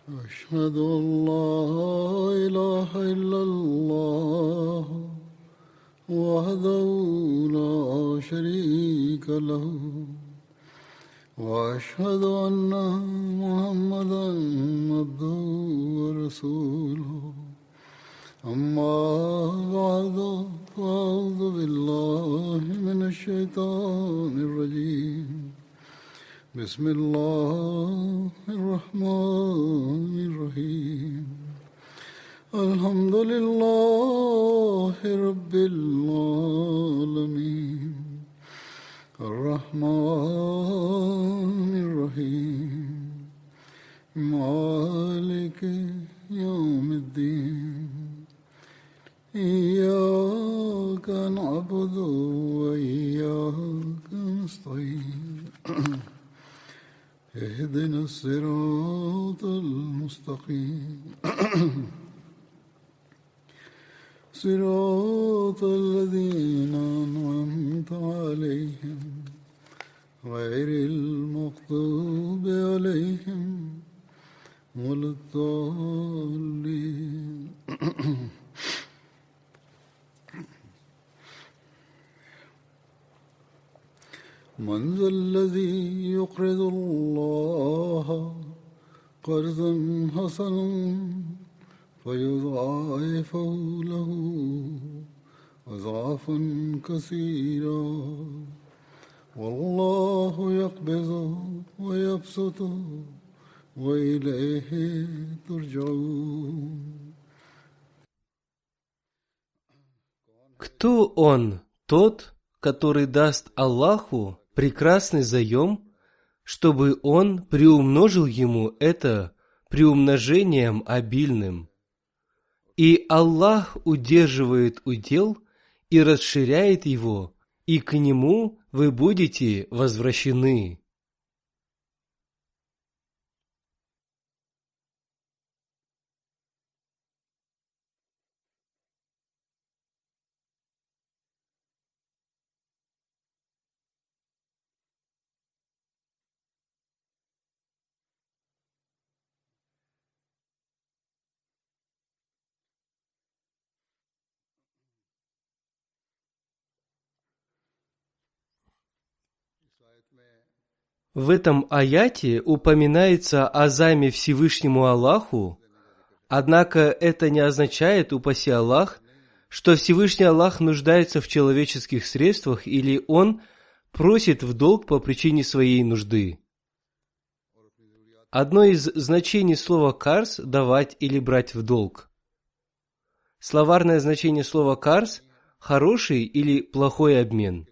أشهد أن لا إله إلا الله وحده لا شريك له وأشهد أن محمدا عبده ورسوله أما بعد فأعوذ بالله من الشيطان الرجيم بسم الله الرحمن الرحيم الحمد لله رب العالمين الرحمن الرحيم مالك يوم الدين إياك نعبد وإياك نستعين اهدنا الصراط المستقيم صراط الذين أنعمت عليهم غير المغضوب عليهم ولا الضالين من ذا الذي يقرض الله قرضا حسنا فيضاعفه له أضعافا كثيرا والله يقبض ويبسط وإليه ترجعون. Кто он, тот, который даст Аллаху прекрасный заем, чтобы он приумножил ему это приумножением обильным? И Аллах удерживает удел и расширяет его, и к нему вы будете возвращены. В этом аяте упоминается о займе Всевышнему Аллаху, однако это не означает, упаси Аллах, что Всевышний Аллах нуждается в человеческих средствах или Он просит в долг по причине своей нужды. Одно из значений слова «карс» – давать или брать в долг. Словарное значение слова «карс» – хороший или плохой обмен.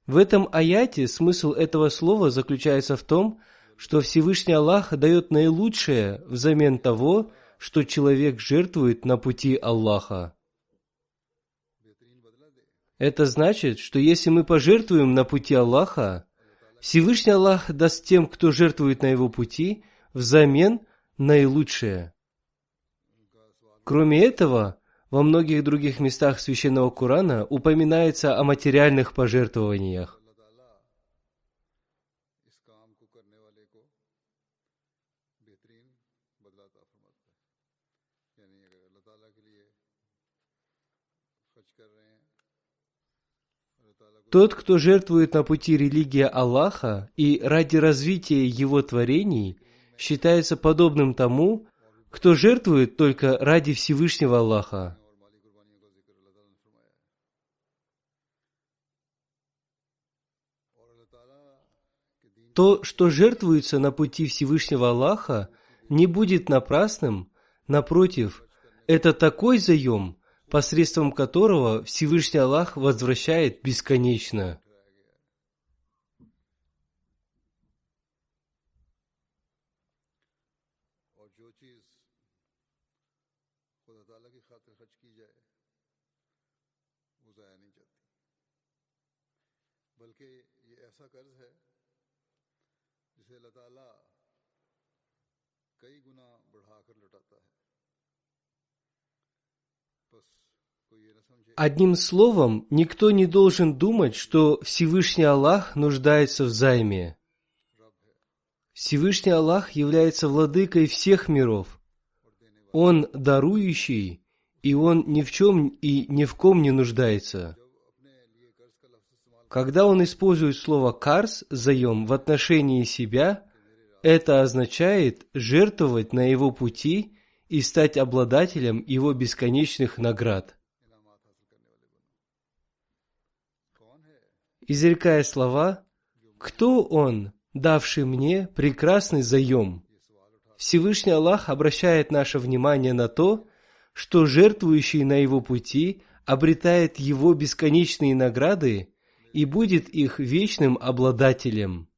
В этом аяте смысл этого слова заключается в том, что Всевышний Аллах дает наилучшее взамен того, что человек жертвует на пути Аллаха. Это значит, что если мы пожертвуем на пути Аллаха, Всевышний Аллах даст тем, кто жертвует на его пути, взамен наилучшее. Кроме этого, во многих других местах Священного Корана упоминается о материальных пожертвованиях. Тот, кто жертвует на пути религии Аллаха и ради развития его творений, считается подобным тому, кто жертвует только ради Всевышнего Аллаха. То, что жертвуется на пути Всевышнего Аллаха, не будет напрасным, напротив, это такой заем, посредством которого Всевышний Аллах возвращает бесконечно. Одним словом, никто не должен думать, что Всевышний Аллах нуждается в займе. Всевышний Аллах является владыкой всех миров. Он дарующий, и Он ни в чем и ни в ком не нуждается. Когда Он использует слово «карс» заем в отношении себя, это означает жертвовать на Его пути и стать обладателем Его бесконечных наград. Изрекая слова «Кто Он, давший мне прекрасный заем?» Всевышний Аллах обращает наше внимание на то, что жертвующий на Его пути обретает Его бесконечные награды и будет их вечным обладателем.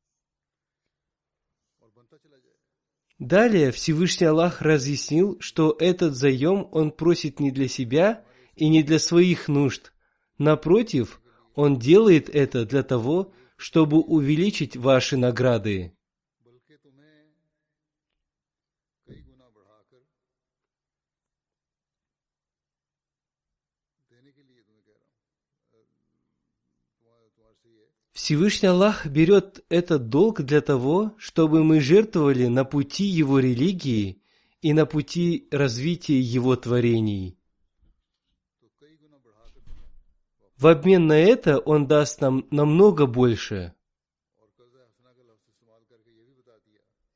Далее Всевышний Аллах разъяснил, что этот заем Он просит не для себя и не для своих нужд. Напротив, Он делает это для того, чтобы увеличить ваши награды. Всевышний Аллах берет этот долг для того, чтобы мы жертвовали на пути Его религии и на пути развития Его творений. В обмен на это Он даст нам намного больше.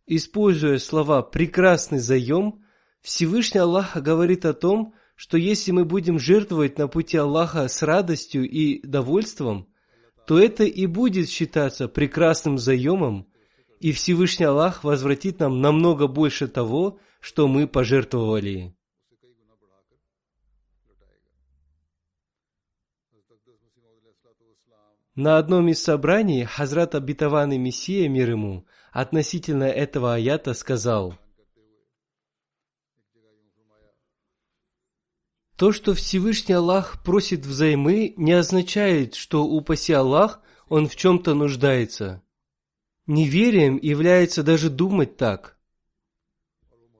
Используя слова «прекрасный заем», Всевышний Аллах говорит о том, что если мы будем жертвовать на пути Аллаха с радостью и довольством, то это и будет считаться прекрасным заемом, и Всевышний Аллах возвратит нам намного больше того, что мы пожертвовали. На одном из собраний Хазрат обетованный Мессия, мир ему, относительно этого аята сказал: то, что Всевышний Аллах просит взаймы, не означает, что, упаси Аллах, Он в чем-то нуждается. Неверием является даже думать так.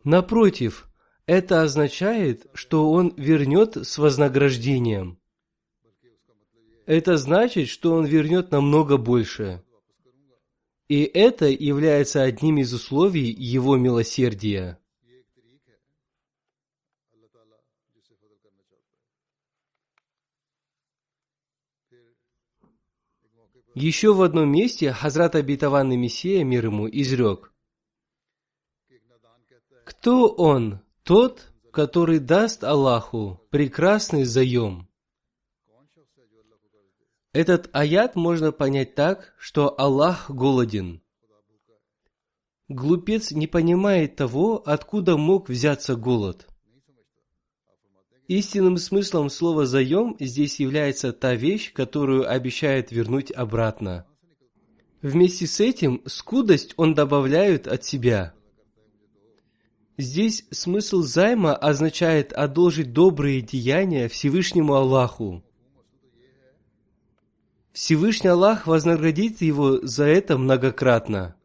Напротив, это означает, что Он вернет с вознаграждением. Это значит, что Он вернет намного больше. И это является одним из условий Его милосердия. Еще в одном месте Хазрат обетованный Мессия, мир ему, изрек: «Кто он, тот, который даст Аллаху прекрасный заем?» Этот аят можно понять так, что Аллах голоден. Глупец не понимает того, откуда мог взяться голод. Истинным смыслом слова «заем» здесь является та вещь, которую обещает вернуть обратно. Вместе с этим скудость он добавляет от себя. Здесь смысл займа означает одолжить добрые деяния Всевышнему Аллаху. Всевышний Аллах вознаградит его за это многократно.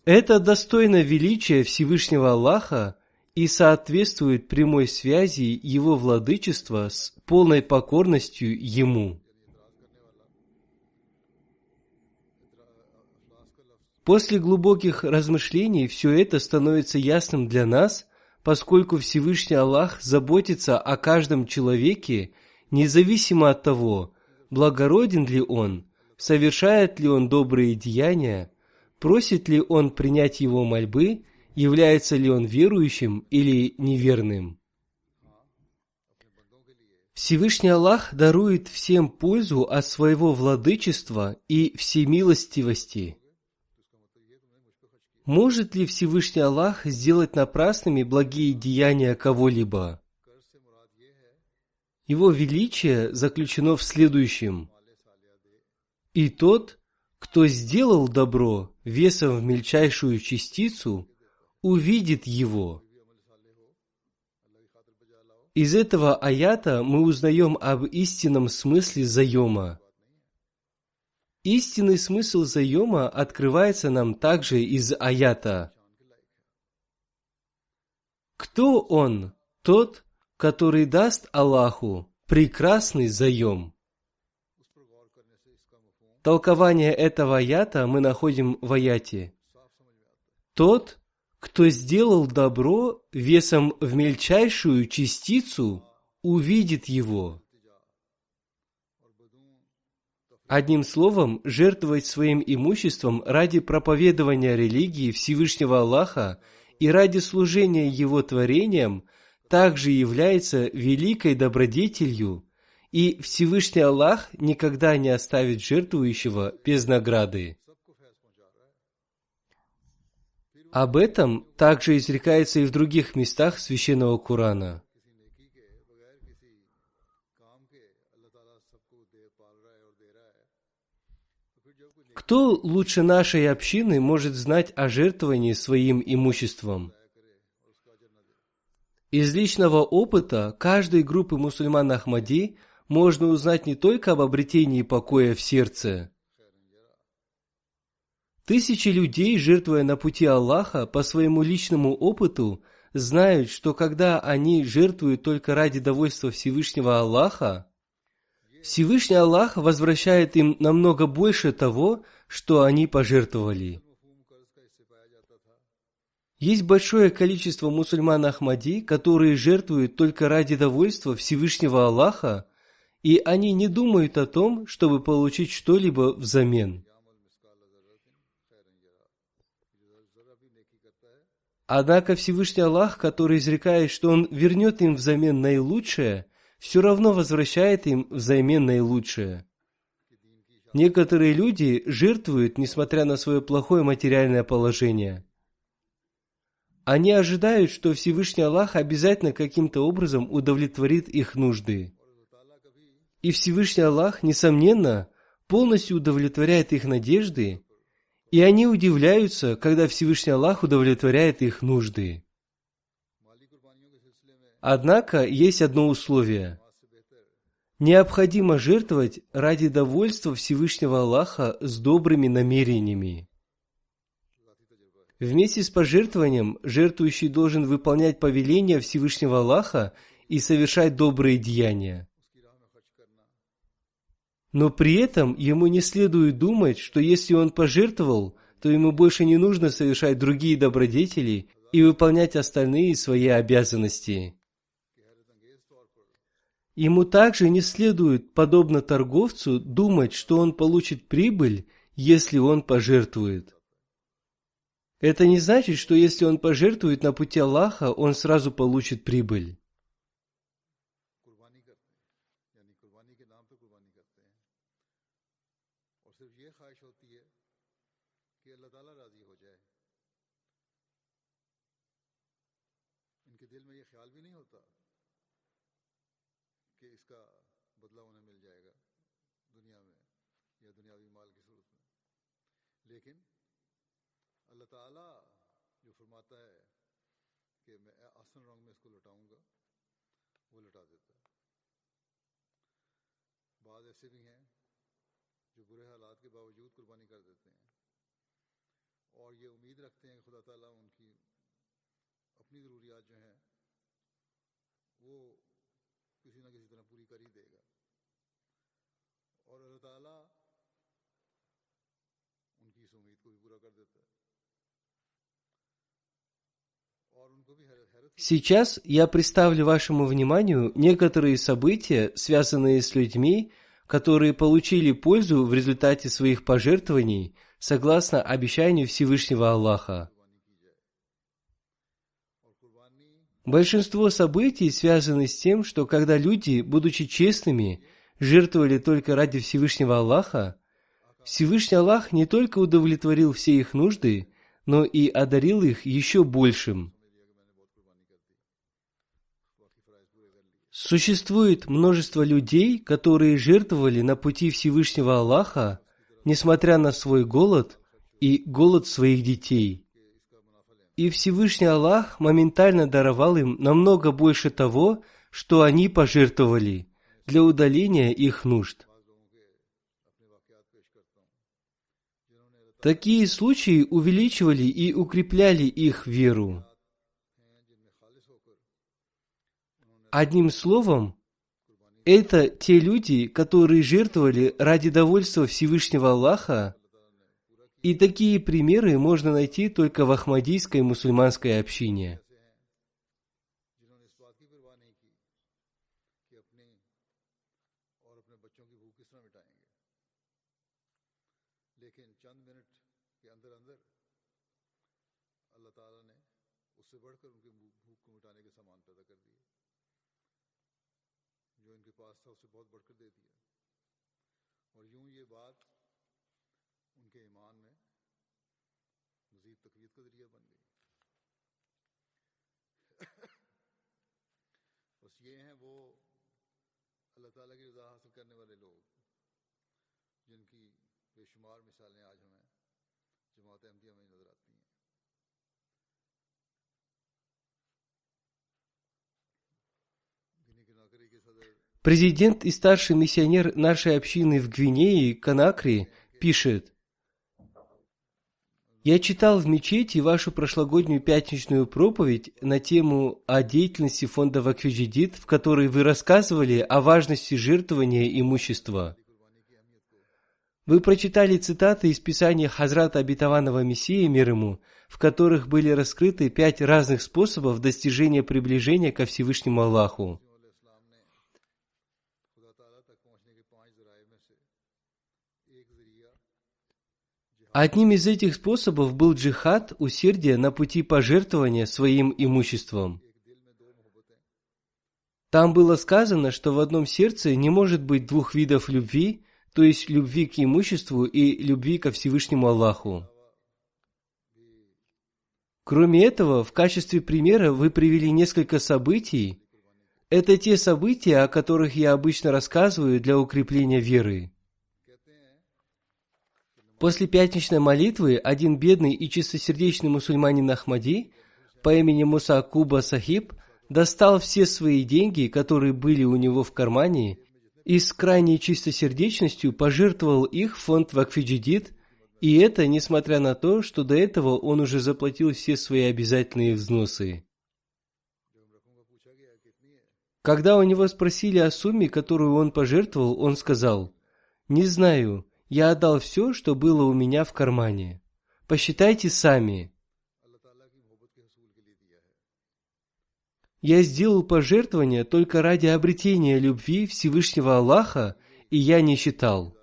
Это достойно величия Всевышнего Аллаха и соответствует прямой связи Его владычества с полной покорностью Ему. После глубоких размышлений все это становится ясным для нас, поскольку Всевышний Аллах заботится о каждом человеке, независимо от того, благороден ли он, совершает ли он добрые деяния, просит ли он принять его мольбы, является ли он верующим или неверным. Всевышний Аллах дарует всем пользу от своего владычества и всемилостивости. Может ли Всевышний Аллах сделать напрасными благие деяния кого-либо? Его величие заключено в следующем: «И тот, кто сделал добро весом в мельчайшую частицу, увидит его». Из этого аята мы узнаем об истинном смысле заема. Истинный смысл заема открывается нам также из аята. Кто он? Тот, который даст Аллаху прекрасный заем. Толкование этого аята мы находим в аяте. Тот, кто сделал добро весом в мельчайшую частицу, увидит его. Одним словом, жертвовать своим имуществом ради проповедования религии Всевышнего Аллаха и ради служения Его творениям также является великой добродетелью, и Всевышний Аллах никогда не оставит жертвующего без награды. Об этом также изрекается и в других местах Священного Корана. Кто лучше нашей общины может знать о жертвовании своим имуществом? Из личного опыта каждой группы мусульман Ахмади можно узнать не только об обретении покоя в сердце. Тысячи людей, жертвуя на пути Аллаха, по своему личному опыту, знают, что когда они жертвуют только ради довольства Всевышнего Аллаха, Всевышний Аллах возвращает им намного больше того, что они пожертвовали. Есть большое количество мусульман Ахмади, которые жертвуют только ради довольства Всевышнего Аллаха, и они не думают о том, чтобы получить что-либо взамен. Однако Всевышний Аллах, который изрекает, что Он вернет им взамен наилучшее, все равно возвращает им взамен наилучшее. Некоторые люди жертвуют, несмотря на свое плохое материальное положение. Они ожидают, что Всевышний Аллах обязательно каким-то образом удовлетворит их нужды. И Всевышний Аллах, несомненно, полностью удовлетворяет их надежды, и они удивляются, когда Всевышний Аллах удовлетворяет их нужды. Однако есть одно условие. Необходимо жертвовать ради довольства Всевышнего Аллаха с добрыми намерениями. Вместе с пожертвованием жертвующий должен выполнять повеления Всевышнего Аллаха и совершать добрые деяния. Но при этом ему не следует думать, что если он пожертвовал, то ему больше не нужно совершать другие добродетели и выполнять остальные свои обязанности. Ему также не следует, подобно торговцу, думать, что он получит прибыль, если он пожертвует. Это не значит, что если он пожертвует на пути Аллаха, он сразу получит прибыль. Сейчас я представлю вашему вниманию некоторые события, связанные с людьми, которые получили пользу в результате своих пожертвований, согласно обещанию Всевышнего Аллаха. Большинство событий связаны с тем, что когда люди, будучи честными, жертвовали только ради Всевышнего Аллаха, Всевышний Аллах не только удовлетворил все их нужды, но и одарил их еще большим. Существует множество людей, которые жертвовали на пути Всевышнего Аллаха, несмотря на свой голод и голод своих детей. И Всевышний Аллах моментально даровал им намного больше того, что они пожертвовали, для удаления их нужд. Такие случаи увеличивали и укрепляли их веру. Одним словом, это те люди, которые жертвовали ради довольства Всевышнего Аллаха, и такие примеры можно найти только в ахмадийской мусульманской общине. Президент и старший миссионер нашей общины в Гвинее, Конакри, пишет: «Я читал в мечети вашу прошлогоднюю пятничную проповедь на тему о деятельности фонда Вакф-и-Джадид, в которой вы рассказывали о важности жертвования имущества. Вы прочитали цитаты из Писания Хазрата Обетованного Мессии, мир ему, в которых были раскрыты 5 разных способов достижения приближения ко Всевышнему Аллаху. Одним из этих способов был джихад, усердие на пути пожертвования своим имуществом. Там было сказано, что в одном сердце не может быть 2 видов любви, то есть любви к имуществу и любви ко Всевышнему Аллаху. Кроме этого, в качестве примера вы привели несколько событий. Это те события, о которых я обычно рассказываю для укрепления веры. После пятничной молитвы один бедный и чистосердечный мусульманин Ахмади по имени Муса Куба Сахиб достал все свои деньги, которые были у него в кармане, и с крайней чистосердечностью пожертвовал их в фонд Вакф-и-Джадид, и это несмотря на то, что до этого он уже заплатил все свои обязательные взносы. Когда у него спросили о сумме, которую он пожертвовал, он сказал: «Не знаю, я отдал все, что было у меня в кармане. Посчитайте сами. Я сделал пожертвование только ради обретения любви Всевышнего Аллаха, и я не считал».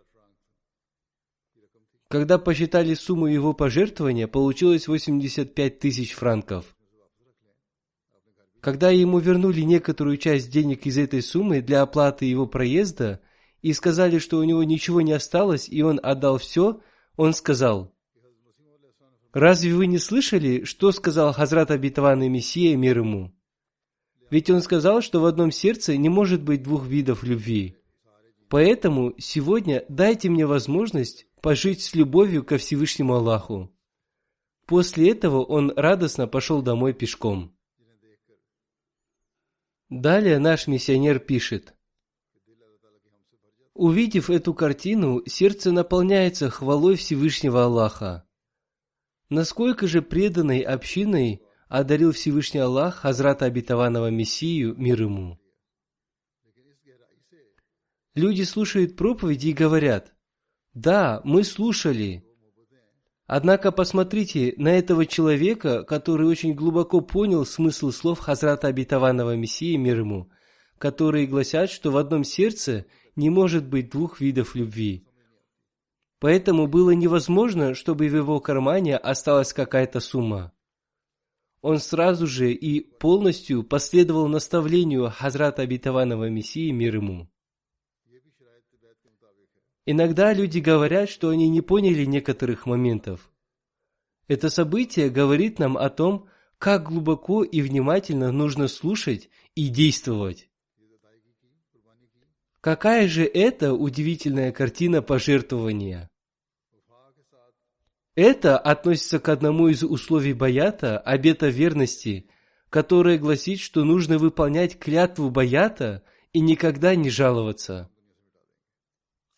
Когда посчитали сумму его пожертвования, получилось 85 тысяч франков. Когда ему вернули некоторую часть денег из этой суммы для оплаты его проезда и сказали, что у него ничего не осталось, и он отдал все, он сказал: «Разве вы не слышали, что сказал Хазрат Обетованный Мессия, мир ему? Ведь он сказал, что в одном сердце не может быть 2 видов любви. Поэтому сегодня дайте мне возможность пожить с любовью ко Всевышнему Аллаху». После этого он радостно пошел домой пешком. Далее наш миссионер пишет: «Увидев эту картину, сердце наполняется хвалой Всевышнего Аллаха. Насколько же преданной общиной одарил Всевышний Аллах Хазрата Обетованного Мессию, мир ему. Люди слушают проповеди и говорят: «Да, мы слушали». Однако посмотрите на этого человека, который очень глубоко понял смысл слов Хазрата Обетованного Мессии, мир ему, которые гласят, что в одном сердце не может быть 2 видов любви. Поэтому было невозможно, чтобы в его кармане осталась какая-то сумма. Он сразу же и полностью последовал наставлению Хазрата Обетованного Мессии, мир ему. Иногда люди говорят, что они не поняли некоторых моментов. Это событие говорит нам о том, как глубоко и внимательно нужно слушать и действовать. Какая же это удивительная картина пожертвования! Это относится к одному из условий баята, обета верности, которое гласит, что нужно выполнять клятву баята и никогда не жаловаться.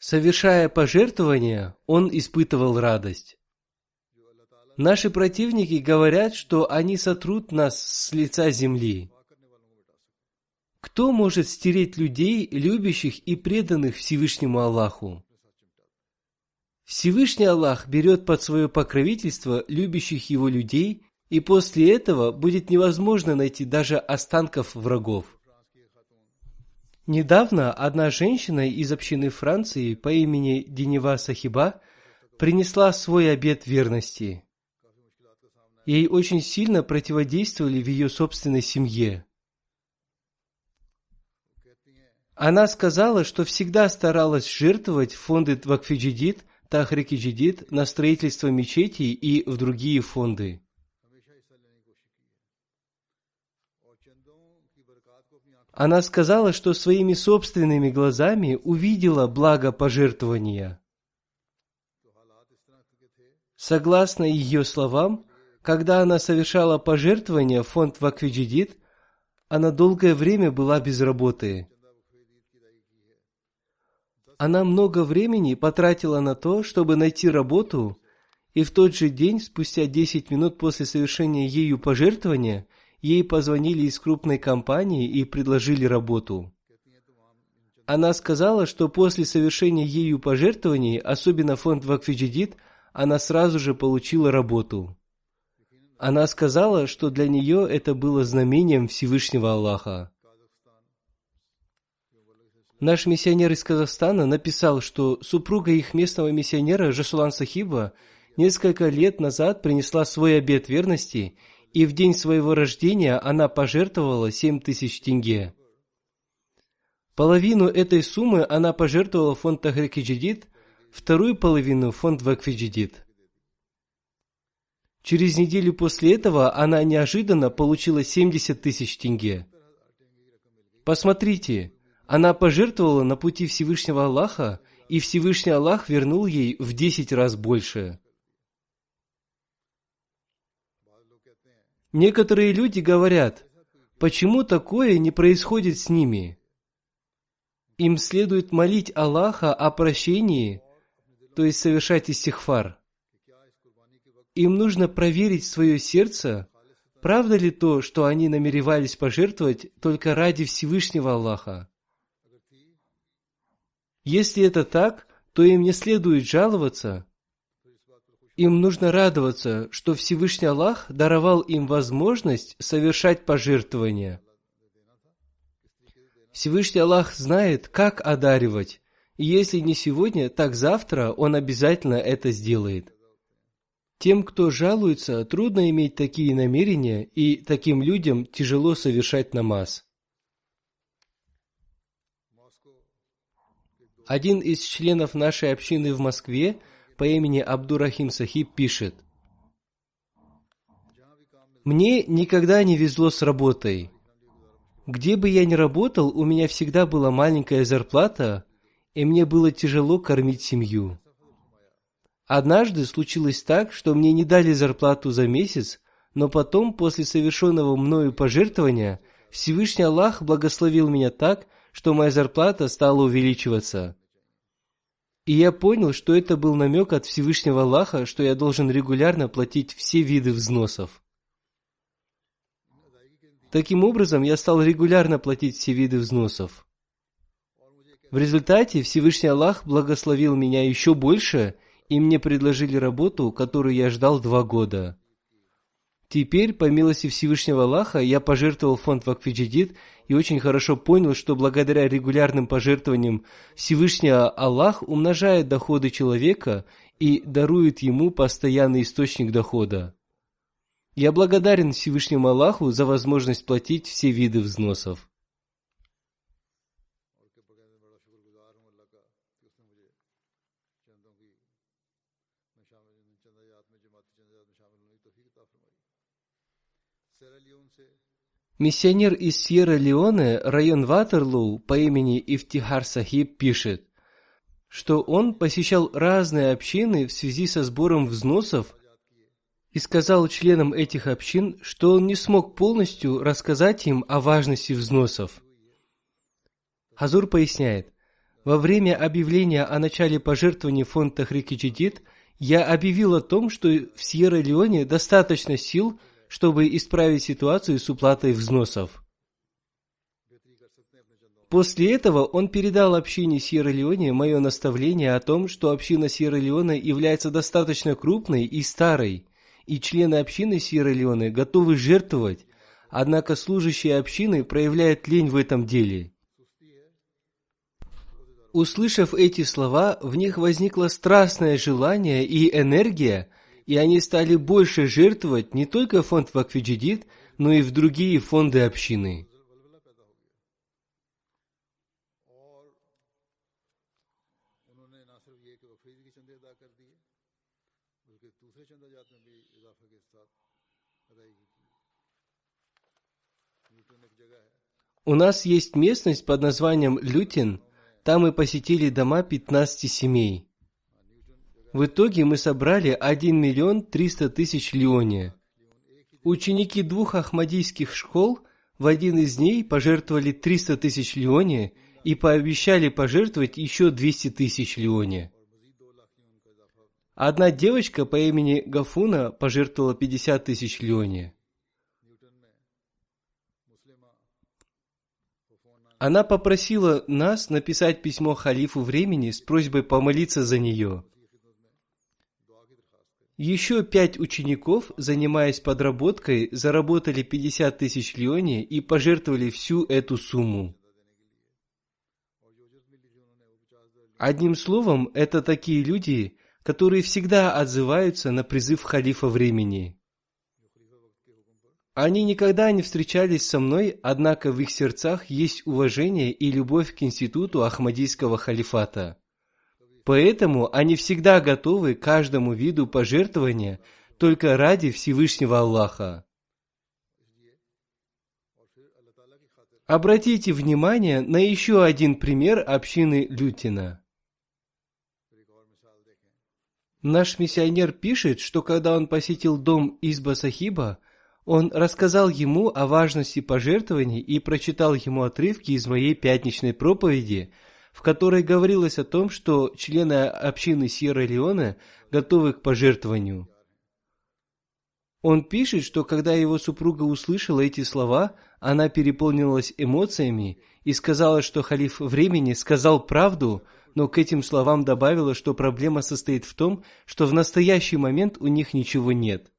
Совершая пожертвования, он испытывал радость. Наши противники говорят, что они сотрут нас с лица земли. Кто может стереть людей, любящих и преданных Всевышнему Аллаху? Всевышний Аллах берет под свое покровительство любящих Его людей, и после этого будет невозможно найти даже останков врагов. Недавно одна женщина из общины Франции по имени Денева Сахиба принесла свой обет верности. Ей очень сильно противодействовали в ее собственной семье. Она сказала, что всегда старалась жертвовать в фонды Вакф-и-Джадид, Тахрик-и-Джадид на строительство мечетей и в другие фонды. Она сказала, что своими собственными глазами увидела благо пожертвования. Согласно ее словам, когда она совершала пожертвования в фонд Вакф-и-Джадид, она долгое время была без работы. Она много времени потратила на то, чтобы найти работу, и в тот же день, спустя 10 минут после совершения ею пожертвования, ей позвонили из крупной компании и предложили работу. Она сказала, что после совершения ею пожертвований, особенно фонд Вакф-и-Джадид, она сразу же получила работу. Она сказала, что для нее это было знамением Всевышнего Аллаха. Наш миссионер из Казахстана написал, что супруга их местного миссионера Жасулан Сахиба несколько лет назад принесла свой обет верности, и в день своего рождения она пожертвовала 7000 тенге. Половину этой суммы она пожертвовала в фонд Тахрик-и-Джадид, вторую половину в фонд Вакф-и-Джадид. Через неделю после этого она неожиданно получила 70 000 тенге. Посмотрите, она пожертвовала на пути Всевышнего Аллаха, и Всевышний Аллах вернул ей в 10 раз больше. Некоторые люди говорят, почему такое не происходит с ними? Им следует молить Аллаха о прощении, то есть совершать истихфар. Им нужно проверить свое сердце, правда ли то, что они намеревались пожертвовать только ради Всевышнего Аллаха. Если это так, то им не следует жаловаться. Им нужно радоваться, что Всевышний Аллах даровал им возможность совершать пожертвования. Всевышний Аллах знает, как одаривать, и если не сегодня, так завтра Он обязательно это сделает. Тем, кто жалуется, трудно иметь такие намерения, и таким людям тяжело совершать намаз. Один из членов нашей общины в Москве по имени Абдурахим Сахиб пишет: «Мне никогда не везло с работой. Где бы я ни работал, у меня всегда была маленькая зарплата, и мне было тяжело кормить семью. Однажды случилось так, что мне не дали зарплату за месяц, но потом, после совершенного мною пожертвования, Всевышний Аллах благословил меня так, что моя зарплата стала увеличиваться. И я понял, что это был намек от Всевышнего Аллаха, что я должен регулярно платить все виды взносов. Таким образом, я стал регулярно платить все виды взносов. В результате Всевышний Аллах благословил меня еще больше, и мне предложили работу, которую я ждал 2 года. Теперь, по милости Всевышнего Аллаха, я пожертвовал в фонд Вакф-и-Джадид и очень хорошо понял, что благодаря регулярным пожертвованиям Всевышний Аллах умножает доходы человека и дарует ему постоянный источник дохода. Я благодарен Всевышнему Аллаху за возможность платить все виды взносов. Миссионер из Сьерра-Леоне, район Ватерлоу, по имени Ифтихар Сахиб пишет, что он посещал разные общины в связи со сбором взносов и сказал членам этих общин, что он не смог полностью рассказать им о важности взносов. Хазур поясняет: во время объявления о начале пожертвований в фонд Тахрик-и-Джадид я объявил о том, что в Сьерра-Леоне достаточно сил, чтобы исправить ситуацию с уплатой взносов. После этого он передал общине Сьерра-Леоне мое наставление о том, что община Сьерра-Леоне является достаточно крупной и старой, и члены общины Сьерра-Леоне готовы жертвовать, однако служащие общины проявляют лень в этом деле. Услышав эти слова, в них возникло страстное желание и энергия, и они стали больше жертвовать не только в фонд Вакф-и-Джадид, но и в другие фонды общины. У нас есть местность под названием Лютин, там мы посетили дома 15 семей. В итоге мы собрали 1 миллион 300 тысяч леоне. Ученики 2 ахмадийских школ в один из дней пожертвовали 300 тысяч леоне и пообещали пожертвовать еще 200 тысяч леоне. Одна девочка по имени Гафуна пожертвовала 50 тысяч леоне. Она попросила нас написать письмо халифу времени с просьбой помолиться за нее. Еще 5 учеников, занимаясь подработкой, заработали 50 тысяч леоне и пожертвовали всю эту сумму. Одним словом, это такие люди, которые всегда отзываются на призыв халифа времени. Они никогда не встречались со мной, однако в их сердцах есть уважение и любовь к институту Ахмадийского халифата. Поэтому они всегда готовы к каждому виду пожертвования только ради Всевышнего Аллаха. Обратите внимание на еще один пример общины Лютина. Наш миссионер пишет, что когда он посетил дом Изба Сахиба, он рассказал ему о важности пожертвований и прочитал ему отрывки из моей пятничной проповеди, в которой говорилось о том, что члены общины Сьерра-Леоне готовы к пожертвованию. Он пишет, что когда его супруга услышала эти слова, она переполнилась эмоциями и сказала, что халиф времени сказал правду, но к этим словам добавила, что проблема состоит в том, что в настоящий момент у них ничего нет.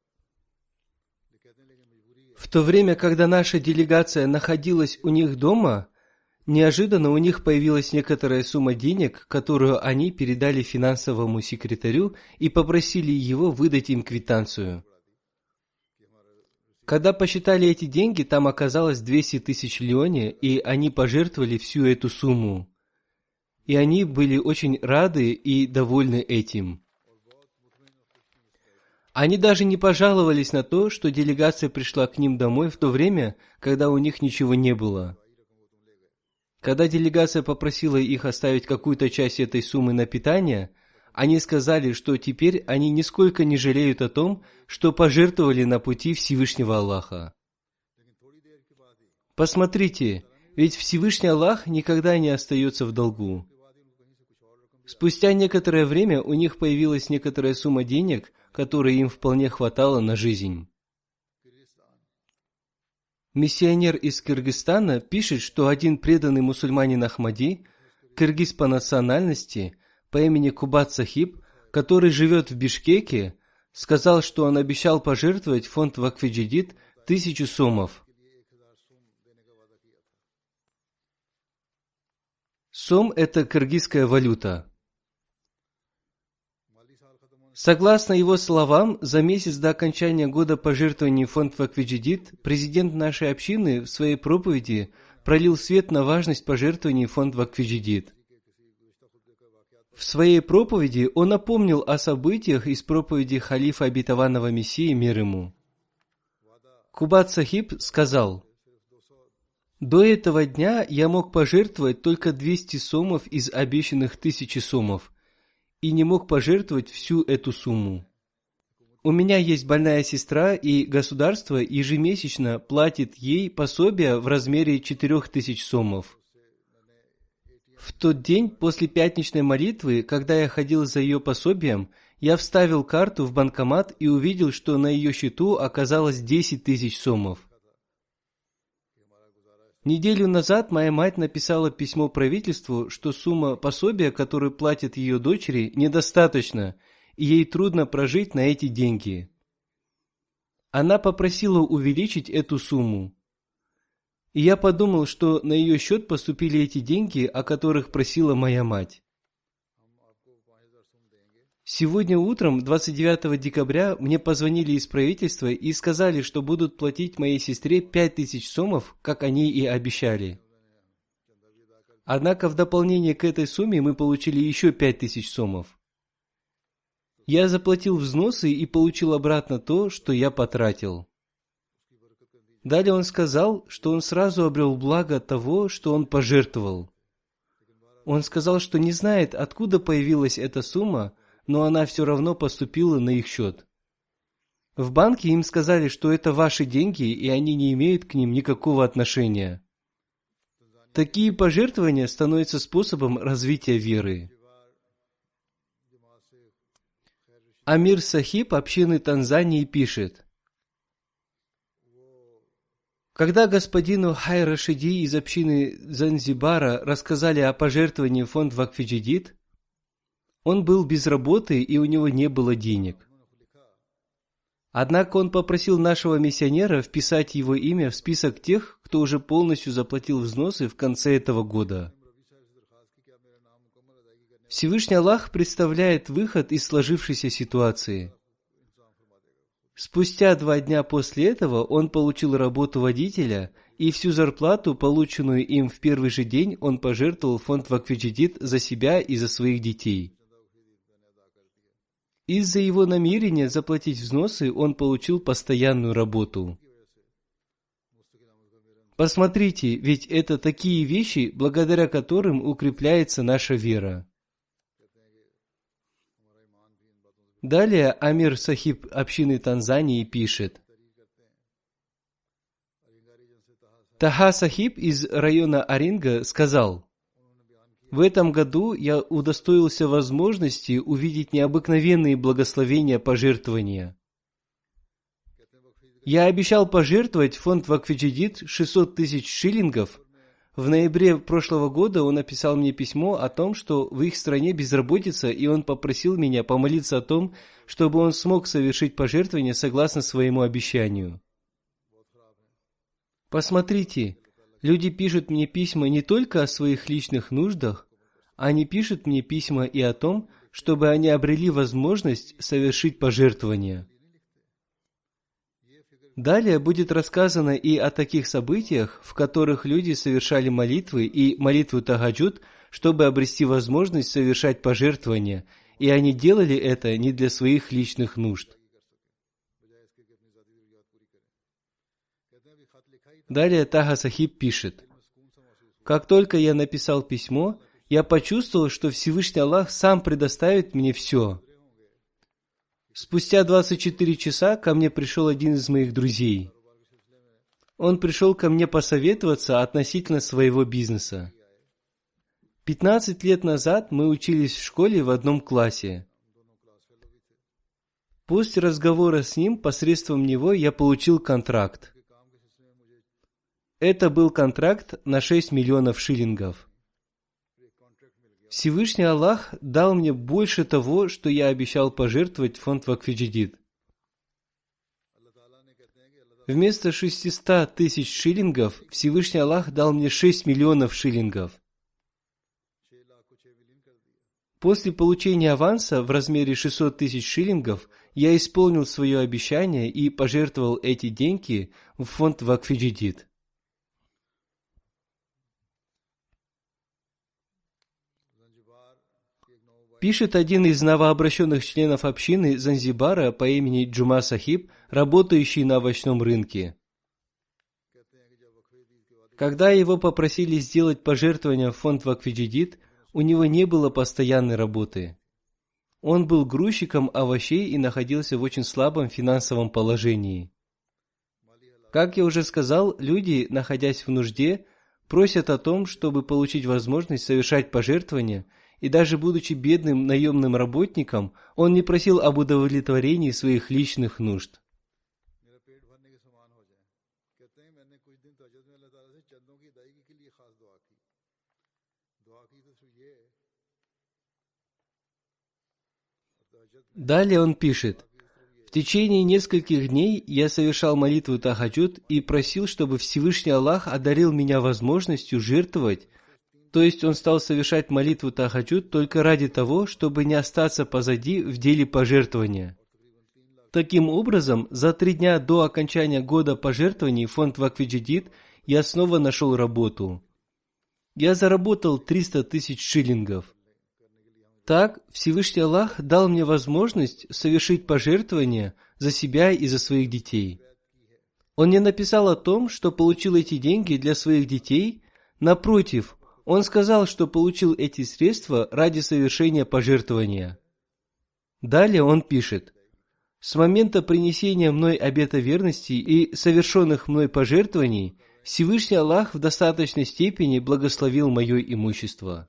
В то время, когда наша делегация находилась у них дома, неожиданно у них появилась некоторая сумма денег, которую они передали финансовому секретарю и попросили его выдать им квитанцию. Когда посчитали эти деньги, там оказалось 200 тысяч леоне, и они пожертвовали всю эту сумму. И они были очень рады и довольны этим. Они даже не пожаловались на то, что делегация пришла к ним домой в то время, когда у них ничего не было. Когда делегация попросила их оставить какую-то часть этой суммы на питание, они сказали, что теперь они нисколько не жалеют о том, что пожертвовали на пути Всевышнего Аллаха. Посмотрите, ведь Всевышний Аллах никогда не остается в долгу. Спустя некоторое время у них появилась некоторая сумма денег, которой им вполне хватало на жизнь. Миссионер из Кыргызстана пишет, что один преданный мусульманин Ахмади, кыргыз по национальности, по имени Кубат Сахиб, который живет в Бишкеке, сказал, что он обещал пожертвовать в фонд Вакф-и-Джадид 1000 сомов. Сом – это кыргызская валюта. Согласно его словам, за месяц до окончания года пожертвований в фонд Вакф-и-Джадид президент нашей общины в своей проповеди пролил свет на важность пожертвований в фонд Вакф-и-Джадид. В своей проповеди он напомнил о событиях из проповеди халифа обетованного Мессии, мир ему. Кубат Сахиб сказал: «До этого дня я мог пожертвовать только 200 сомов из обещанных 1000 сомов, и не мог пожертвовать всю эту сумму. У меня есть больная сестра, и государство ежемесячно платит ей пособие в размере 4000 сомов. В тот день после пятничной молитвы, когда я ходил за ее пособием, я вставил карту в банкомат и увидел, что на ее счету оказалось 10 000 сомов. Неделю назад моя мать написала письмо правительству, что сумма пособия, которую платит ее дочери, недостаточна, и ей трудно прожить на эти деньги. Она попросила увеличить эту сумму. И я подумал, что на ее счет поступили эти деньги, о которых просила моя мать. Сегодня утром, 29 декабря, мне позвонили из правительства и сказали, что будут платить моей сестре 5000 сомов, как они и обещали. Однако в дополнение к этой сумме мы получили еще 5000 сомов. Я заплатил взносы и получил обратно то, что я потратил. Далее он сказал, что он сразу обрел благо от того, что он пожертвовал. Он сказал, что не знает, откуда появилась эта сумма, но она все равно поступила на их счет. В банке им сказали, что это ваши деньги, и они не имеют к ним никакого отношения. Такие пожертвования становятся способом развития веры. Амир Сахиб общины Танзании пишет: когда господину Хай Рашиди из общины Занзибара рассказали о пожертвовании в фонд Вакф-и-Джадид, он был без работы и у него не было денег. Однако он попросил нашего миссионера вписать его имя в список тех, кто уже полностью заплатил взносы в конце этого года. Всевышний Аллах представляет выход из сложившейся ситуации. Спустя 2 дня после этого он получил работу водителя, и всю зарплату, полученную им в первый же день, он пожертвовал в фонд Вакф-и-Джадид за себя и за своих детей. Из-за его намерения заплатить взносы он получил постоянную работу. Посмотрите, ведь это такие вещи, благодаря которым укрепляется наша вера. Далее Амир Сахиб общины Танзании пишет: Таха Сахиб из района Оринга сказал: в этом году я удостоился возможности увидеть необыкновенные благословения пожертвования. Я обещал пожертвовать в фонд Вакф-и-Джадид 600 тысяч шиллингов. В ноябре прошлого года он написал мне письмо о том, что в их стране безработица, и он попросил меня помолиться о том, чтобы он смог совершить пожертвование согласно своему обещанию. Посмотрите, люди пишут мне письма не только о своих личных нуждах, они пишут мне письма и о том, чтобы они обрели возможность совершить пожертвование. Далее будет рассказано и о таких событиях, в которых люди совершали молитвы и молитву тахаджуд, чтобы обрести возможность совершать пожертвования, и они делали это не для своих личных нужд. Далее Таха Сахиб пишет: как только я написал письмо, я почувствовал, что Всевышний Аллах сам предоставит мне все. Спустя 24 часа ко мне пришел один из моих друзей. Он пришел ко мне посоветоваться относительно своего бизнеса. 15 лет назад мы учились в школе в одном классе. После разговора с ним, посредством него я получил контракт. Это был контракт на 6 миллионов шиллингов. Всевышний Аллах дал мне больше того, что я обещал пожертвовать в фонд Вакф-и-Джадид. Вместо 600 тысяч шиллингов Всевышний Аллах дал мне 6 миллионов шиллингов. После получения аванса в размере 600 тысяч шиллингов я исполнил свое обещание и пожертвовал эти деньги в фонд Вакф-и-Джадид. Пишет один из новообращенных членов общины Занзибара по имени Джума Сахиб, работающий на овощном рынке. Когда его попросили сделать пожертвование в фонд Вакф-и-Джадид, у него не было постоянной работы. Он был грузчиком овощей и находился в очень слабом финансовом положении. Как я уже сказал, люди, находясь в нужде, просят о том, чтобы получить возможность совершать пожертвования, и даже будучи бедным наемным работником, он не просил об удовлетворении своих личных нужд. Далее он пишет: «В течение нескольких дней я совершал молитву тахаджуд и просил, чтобы Всевышний Аллах одарил меня возможностью жертвовать, то есть он стал совершать молитву тахаджуд только ради того, чтобы не остаться позади в деле пожертвования. Таким образом, за 3 дня до окончания года пожертвований фонд Вакф-и-Джадид я снова нашел работу. Я заработал 300 тысяч шиллингов. Так, Всевышний Аллах дал мне возможность совершить пожертвования за себя и за своих детей. Он не написал о том, что получил эти деньги для своих детей. Напротив, он сказал, что получил эти средства ради совершения пожертвования. Далее он пишет: «С момента принесения мной обета верности и совершенных мной пожертвований Всевышний Аллах в достаточной степени благословил мое имущество».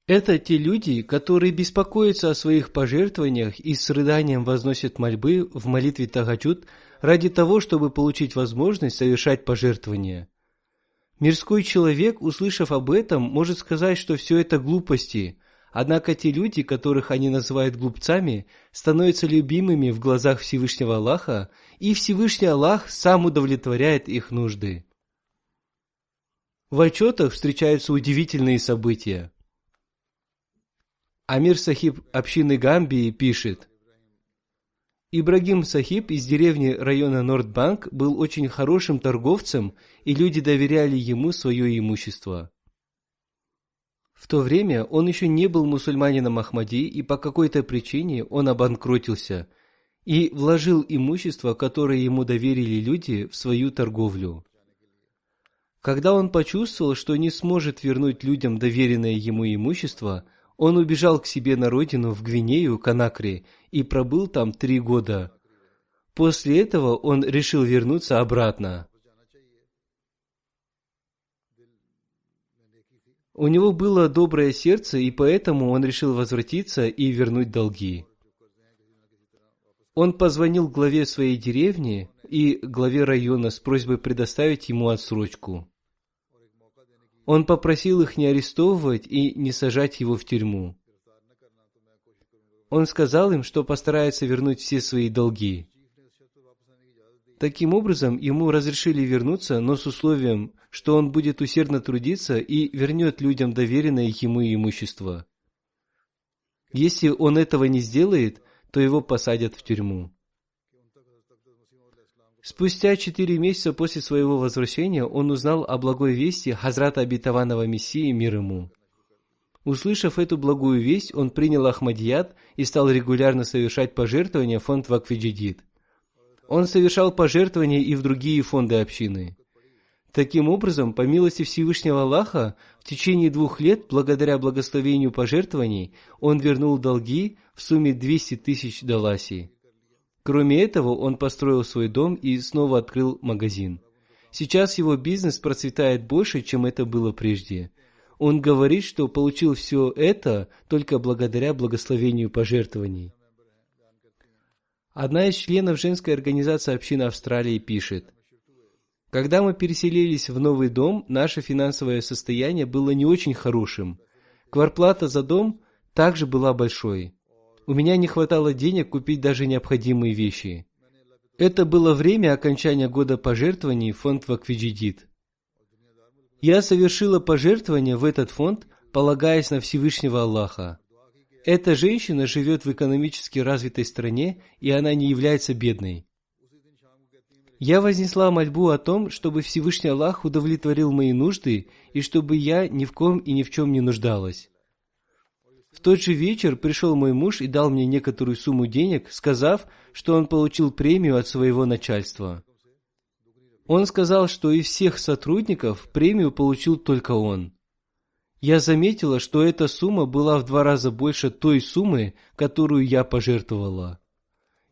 Это те люди, которые беспокоятся о своих пожертвованиях и с рыданием возносят мольбы в молитве тахаджуд ради того, чтобы получить возможность совершать пожертвования. Мирской человек, услышав об этом, может сказать, что все это глупости, однако те люди, которых они называют глупцами, становятся любимыми в глазах Всевышнего Аллаха, и Всевышний Аллах сам удовлетворяет их нужды. В отчетах встречаются удивительные события. Амир Сахиб общины Гамбии пишет: «Ибрагим Сахиб из деревни района Нордбанк был очень хорошим торговцем, и люди доверяли ему свое имущество. В то время он еще не был мусульманином Ахмади, и по какой-то причине он обанкротился и вложил имущество, которое ему доверили люди, в свою торговлю. Когда он почувствовал, что не сможет вернуть людям доверенное ему имущество, он убежал к себе на родину в Гвинею, Конакри, и пробыл там 3 года. После этого он решил вернуться обратно. У него было доброе сердце, и поэтому он решил возвратиться и вернуть долги. Он позвонил главе своей деревни и главе района с просьбой предоставить ему отсрочку. Он попросил их не арестовывать и не сажать его в тюрьму. Он сказал им, что постарается вернуть все свои долги. Таким образом, ему разрешили вернуться, но с условием, что он будет усердно трудиться и вернет людям доверенное ему имущество. Если он этого не сделает, то его посадят в тюрьму. Спустя 4 месяца после своего возвращения он узнал о благой вести Хазрата Обетованного Мессии, мир ему. Услышав эту благую весть, он принял Ахмадият и стал регулярно совершать пожертвования в фонд Вакф-и-Джадид. Он совершал пожертвования и в другие фонды общины. Таким образом, по милости Всевышнего Аллаха, в течение 2 лет, благодаря благословению пожертвований, он вернул долги в сумме 200 тысяч даласи. Кроме этого, он построил свой дом и снова открыл магазин. Сейчас его бизнес процветает больше, чем это было прежде. Он говорит, что получил все это только благодаря благословению пожертвований. Одна из членов женской организации общины Австралии пишет: «Когда мы переселились в новый дом, наше финансовое состояние было не очень хорошим. Квартплата за дом также была большой. У меня не хватало денег купить даже необходимые вещи. Это было время окончания года пожертвований в фонд Вакф-и-Джадид. Я совершила пожертвование в этот фонд, полагаясь на Всевышнего Аллаха. Эта женщина живет в экономически развитой стране, и она не является бедной. Я вознесла мольбу о том, чтобы Всевышний Аллах удовлетворил мои нужды, и чтобы я ни в ком и ни в чем не нуждалась. В тот же вечер пришел мой муж и дал мне некоторую сумму денег, сказав, что он получил премию от своего начальства. Он сказал, что из всех сотрудников премию получил только он. Я заметила, что эта сумма была в 2 раза больше той суммы, которую я пожертвовала.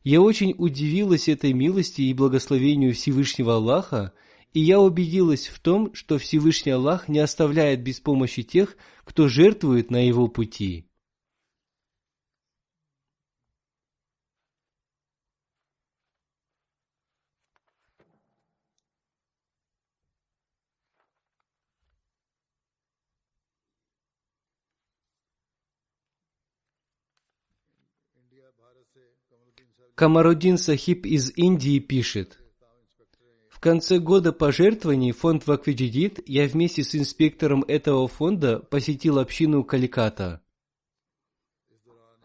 Я очень удивилась этой милости и благословению Всевышнего Аллаха, и я убедилась в том, что Всевышний Аллах не оставляет без помощи тех, кто жертвует на его пути. Камаруддин Сахиб из Индии пишет: в конце года пожертвований фонд Вакф-и-Джадид я вместе с инспектором этого фонда посетил общину Каликата.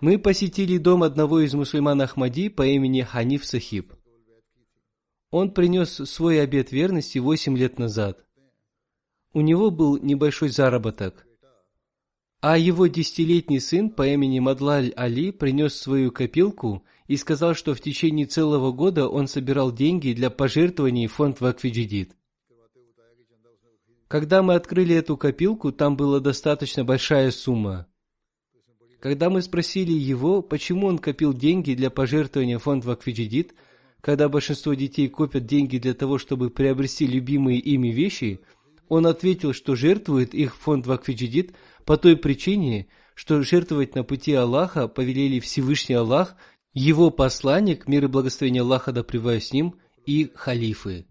Мы посетили дом одного из мусульман Ахмади по имени Ханиф Сахиб. Он принес свой обет верности 8 лет назад. У него был небольшой заработок. А его 10-летний сын по имени Мадлаль Али принес свою копилку и сказал, что в течение целого года он собирал деньги для пожертвований в фонд Вакф-и-Джадид. Когда мы открыли эту копилку, там была достаточно большая сумма. Когда мы спросили его, почему он копил деньги для пожертвования в фонд Вакф-и-Джадид, когда большинство детей копят деньги для того, чтобы приобрести любимые ими вещи, он ответил, что жертвует их в фонд Вакф-и-Джадид по той причине, что жертвовать на пути Аллаха повелели Всевышний Аллах, его посланник, мир и благословение Аллаха да пребывают с ним, и халифы.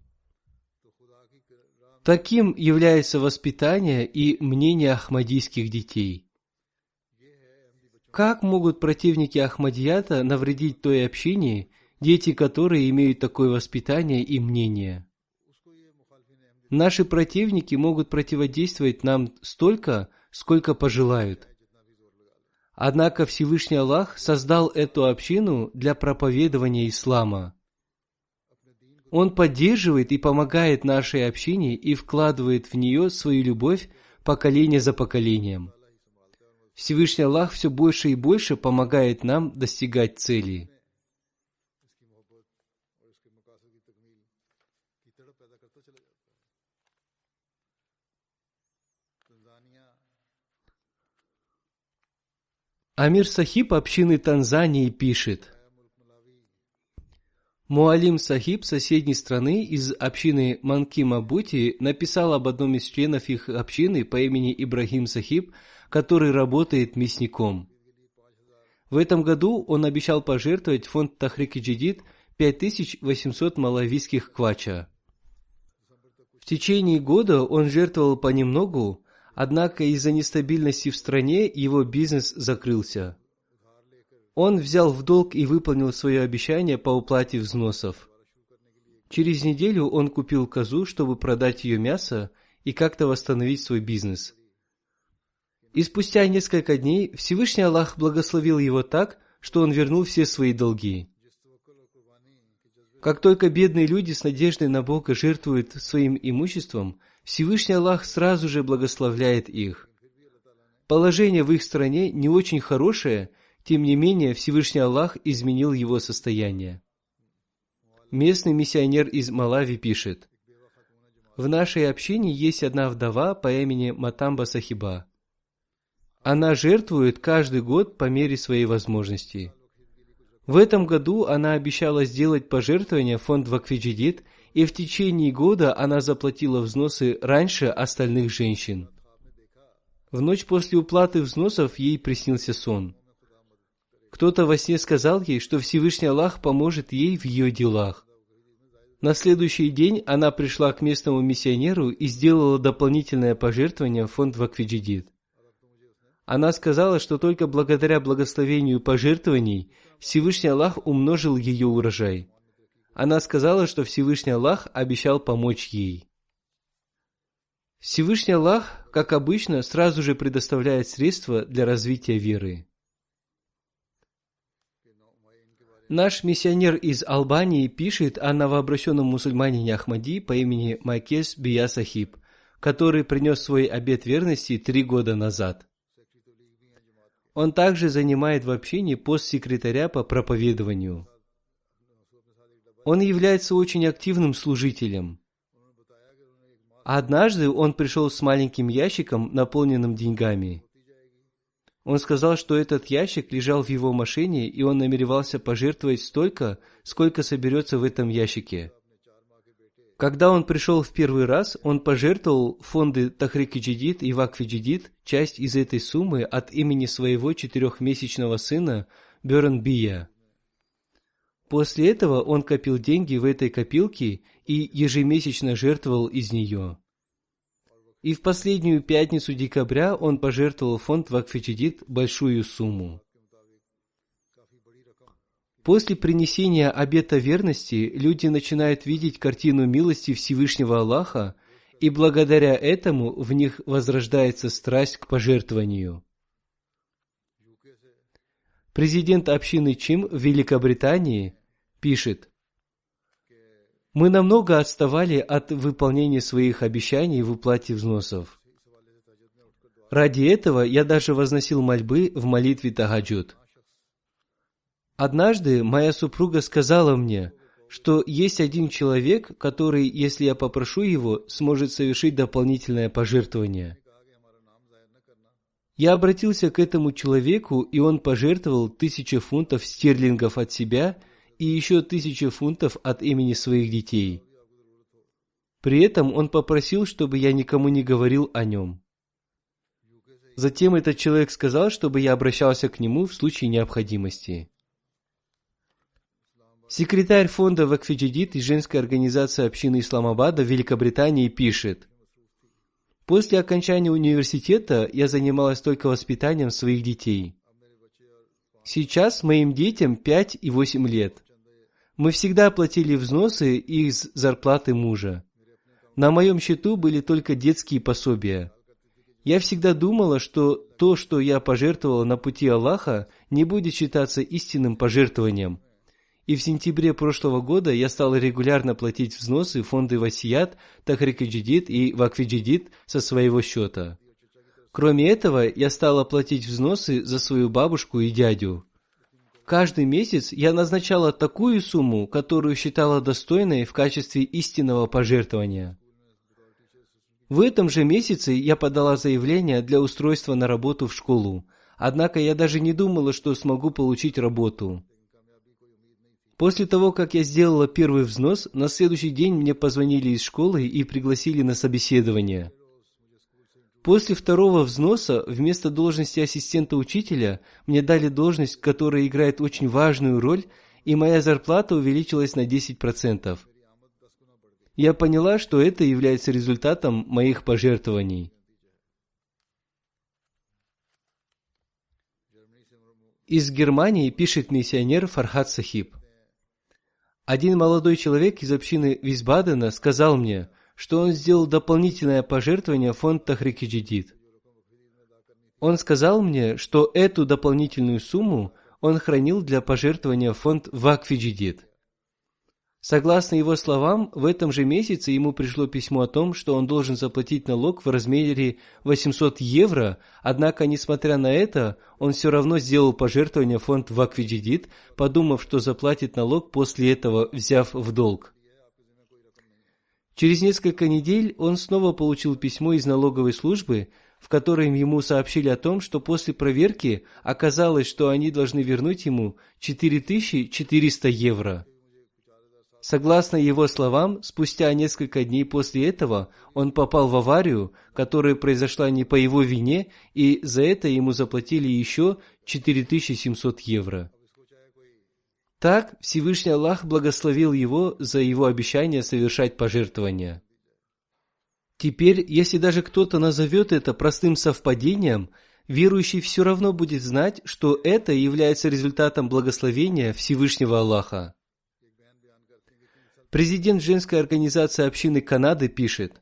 Таким является воспитание и мнение ахмадийских детей. Как могут противники Ахмадията навредить той общине, дети которой имеют такое воспитание и мнение? Наши противники могут противодействовать нам столько, сколько пожелают. Однако Всевышний Аллах создал эту общину для проповедования ислама. Он поддерживает и помогает нашей общине и вкладывает в нее свою любовь поколение за поколением. Всевышний Аллах все больше и больше помогает нам достигать цели. Амир Сахиб общины Танзании пишет: Муалим Сахиб соседней страны из общины Манки Мабути написал об одном из членов их общины по имени Ибрахим Сахиб, который работает мясником. В этом году он обещал пожертвовать в фонд Тахрик-и-Джадид 5800 малавийских квача. В течение года он жертвовал понемногу, однако из-за нестабильности в стране его бизнес закрылся. Он взял в долг и выполнил свое обещание по уплате взносов. Через неделю он купил козу, чтобы продать ее мясо и как-то восстановить свой бизнес. И спустя несколько дней Всевышний Аллах благословил его так, что он вернул все свои долги. Как только бедные люди с надеждой на Бога жертвуют своим имуществом, Всевышний Аллах сразу же благословляет их. Положение в их стране не очень хорошее, тем не менее Всевышний Аллах изменил его состояние. Местный миссионер из Малави пишет: в нашей общине есть одна вдова по имени Матамба Сахиба. Она жертвует каждый год по мере своей возможности. В этом году она обещала сделать пожертвование в фонд Вакф-и-Джадид, и в течение года она заплатила взносы раньше остальных женщин. В ночь после уплаты взносов ей приснился сон. Кто-то во сне сказал ей, что Всевышний Аллах поможет ей в ее делах. На следующий день она пришла к местному миссионеру и сделала дополнительное пожертвование в фонд Вакф-и-Джадид. Она сказала, что только благодаря благословению пожертвований Всевышний Аллах умножил ее урожай. Она сказала, что Всевышний Аллах обещал помочь ей. Всевышний Аллах, как обычно, сразу же предоставляет средства для развития веры. Наш миссионер из Албании пишет о новообращенном мусульманине Ахмади по имени Майкес Бия Сахиб, который принес свой обет верности 3 года назад. Он также занимает в общине пост секретаря по проповедованию. Он является очень активным служителем. Однажды он пришел с маленьким ящиком, наполненным деньгами. Он сказал, что этот ящик лежал в его машине, и он намеревался пожертвовать столько, сколько соберется в этом ящике. Когда он пришел в первый раз, он пожертвовал в фонды Тахрик-и-Джадид и Вакф-и-Джадид часть из этой суммы от имени своего 4-месячного сына Бёрн Бия. После этого он копил деньги в этой копилке и ежемесячно жертвовал из нее. И в последнюю пятницу декабря он пожертвовал в фонд Вакф-и-Джадид большую сумму. После принесения обета верности люди начинают видеть картину милости Всевышнего Аллаха, и благодаря этому в них возрождается страсть к пожертвованию. Президент общины ЧИМ в Великобритании пишет: «Мы намного отставали от выполнения своих обещаний в уплате взносов. Ради этого я даже возносил мольбы в молитве тахаджуд. Однажды моя супруга сказала мне, что есть один человек, который, если я попрошу его, сможет совершить дополнительное пожертвование. Я обратился к этому человеку, и он пожертвовал 1000 фунтов стерлингов от себя и еще 1000 фунтов от имени своих детей. При этом он попросил, чтобы я никому не говорил о нем. Затем этот человек сказал, чтобы я обращался к нему в случае необходимости». Секретарь фонда Вакф-и-Джадид и женской организации общины Исламабада в Великобритании пишет: «После окончания университета я занималась только воспитанием своих детей. Сейчас моим детям 5 и 8 лет. Мы всегда платили взносы из зарплаты мужа. На моем счету были только детские пособия. Я всегда думала, что то, что я пожертвовала на пути Аллаха, не будет считаться истинным пожертвованием. И в сентябре прошлого года я стала регулярно платить взносы в фонды Васият, Тахрик-и-Джадид и Вакф-и-Джадид со своего счета. Кроме этого, я стала платить взносы за свою бабушку и дядю. Каждый месяц я назначала такую сумму, которую считала достойной в качестве истинного пожертвования. В этом же месяце я подала заявление для устройства на работу в школу, однако я даже не думала, что смогу получить работу. После того, как я сделала первый взнос, на следующий день мне позвонили из школы и пригласили на собеседование. После второго взноса вместо должности ассистента учителя мне дали должность, которая играет очень важную роль, и моя зарплата увеличилась на 10%. Я поняла, что это является результатом моих пожертвований. Из Германии пишет миссионер Фархад Сахиб: «Один молодой человек из общины Висбадена сказал мне, что он сделал дополнительное пожертвование в фонд Тахрик-и-Джадид. Он сказал мне, что эту дополнительную сумму он хранил для пожертвования в фонд Вакф-и-Джадид. Согласно его словам, в этом же месяце ему пришло письмо о том, что он должен заплатить налог в размере 800 евро, однако, несмотря на это, он все равно сделал пожертвование в фонд Вакф-и-Джадид, подумав, что заплатит налог после этого, взяв в долг. Через несколько недель он снова получил письмо из налоговой службы, в котором ему сообщили о том, что после проверки оказалось, что они должны вернуть ему 4400 евро. Согласно его словам, спустя несколько дней после этого он попал в аварию, которая произошла не по его вине, и за это ему заплатили еще 4700 евро. Так Всевышний Аллах благословил его за его обещание совершать пожертвования. Теперь, если даже кто-то назовет это простым совпадением, верующий все равно будет знать, что это является результатом благословения Всевышнего Аллаха. Президент женской организации общины Канады пишет: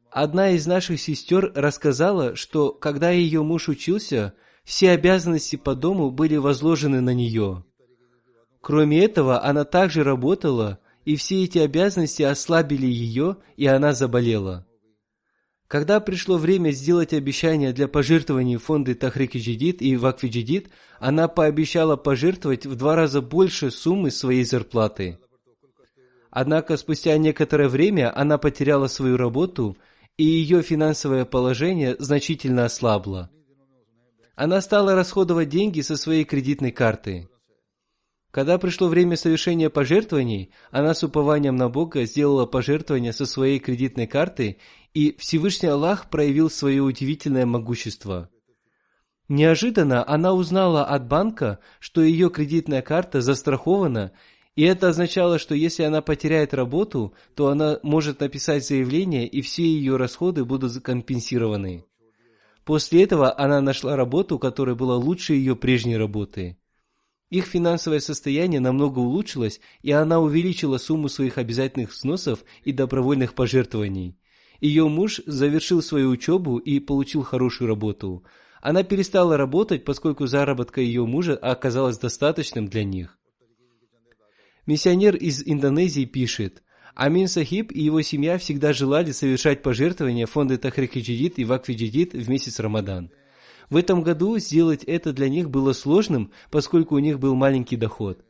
«Одна из наших сестер рассказала, что, когда ее муж учился, все обязанности по дому были возложены на нее. Кроме этого, она также работала, и все эти обязанности ослабили ее, и она заболела. Когда пришло время сделать обещание для пожертвований в фонды Тахрик-и-Джадид и Вакф-и-Джадид, она пообещала пожертвовать в 2 раза больше суммы своей зарплаты. Однако спустя некоторое время она потеряла свою работу, и ее финансовое положение значительно ослабло. Она стала расходовать деньги со своей кредитной карты. Когда пришло время совершения пожертвований, она с упованием на Бога сделала пожертвование со своей кредитной карты, и Всевышний Аллах проявил свое удивительное могущество. Неожиданно она узнала от банка, что ее кредитная карта застрахована, и это означало, что если она потеряет работу, то она может написать заявление, и все ее расходы будут компенсированы. После этого она нашла работу, которая была лучше ее прежней работы. Их финансовое состояние намного улучшилось, и она увеличила сумму своих обязательных взносов и добровольных пожертвований. Ее муж завершил свою учебу и получил хорошую работу. Она перестала работать, поскольку заработка ее мужа оказалась достаточным для них. Миссионер из Индонезии пишет: Амин Сахиб и его семья всегда желали совершать пожертвования в фонды Тахрик-и-Джадид и Вакф-и-Джадид в месяц Рамадан. В этом году сделать это для них было сложным, поскольку у них был маленький доход.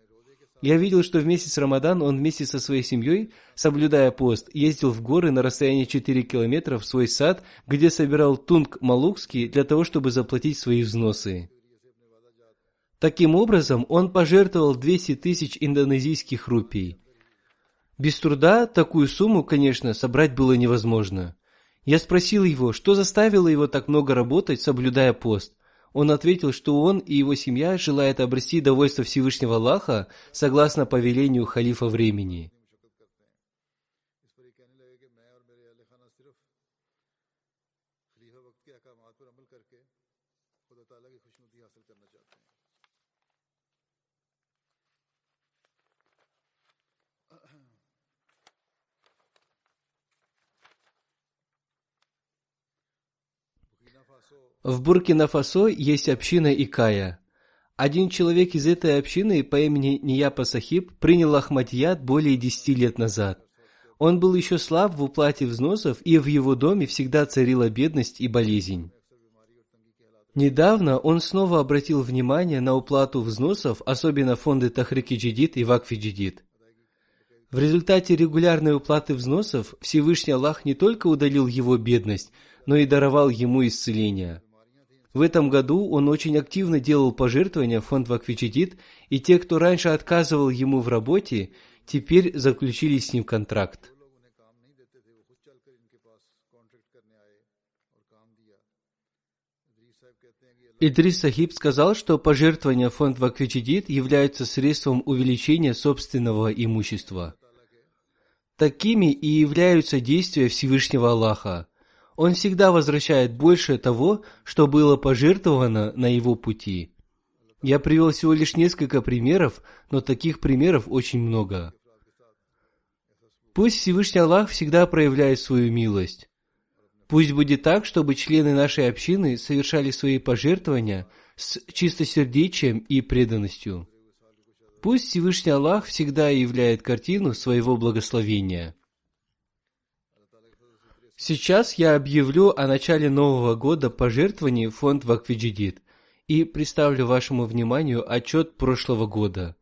Я видел, что в месяц Рамадан он вместе со своей семьей, соблюдая пост, ездил в горы на расстоянии 4 километра в свой сад, где собирал тунг малукский для того, чтобы заплатить свои взносы. Таким образом, он пожертвовал 200 тысяч индонезийских рупий. Без труда такую сумму, конечно, собрать было невозможно. Я спросил его, что заставило его так много работать, соблюдая пост. Он ответил, что он и его семья желают обрести довольство Всевышнего Аллаха согласно повелению халифа времени. В Буркина-Фасо есть община Икая. Один человек из этой общины по имени Нияпа Сахиб принял Ахмадият более 10 лет назад. Он был еще слаб в уплате взносов, и в его доме всегда царила бедность и болезнь. Недавно он снова обратил внимание на уплату взносов, особенно фонды Тахрик-и-Джадид и Вакф-и-Джадид. В результате регулярной уплаты взносов Всевышний Аллах не только удалил его бедность, но и даровал ему исцеление. В этом году он очень активно делал пожертвования в фонд Вакф-и-Джадид, и те, кто раньше отказывал ему в работе, теперь заключили с ним контракт. Идрис Сахиб сказал, что пожертвования в фонд Вакф-и-Джадид являются средством увеличения собственного имущества. Такими и являются действия Всевышнего Аллаха. Он всегда возвращает больше того, что было пожертвовано на его пути. Я привел всего лишь несколько примеров, но таких примеров очень много. Пусть Всевышний Аллах всегда проявляет свою милость. Пусть будет так, чтобы члены нашей общины совершали свои пожертвования с чистосердечием и преданностью. Пусть Всевышний Аллах всегда являет картину своего благословения. Сейчас я объявлю о начале нового года пожертвований в фонд Вакф-и-Джадид и представлю вашему вниманию отчет прошлого года.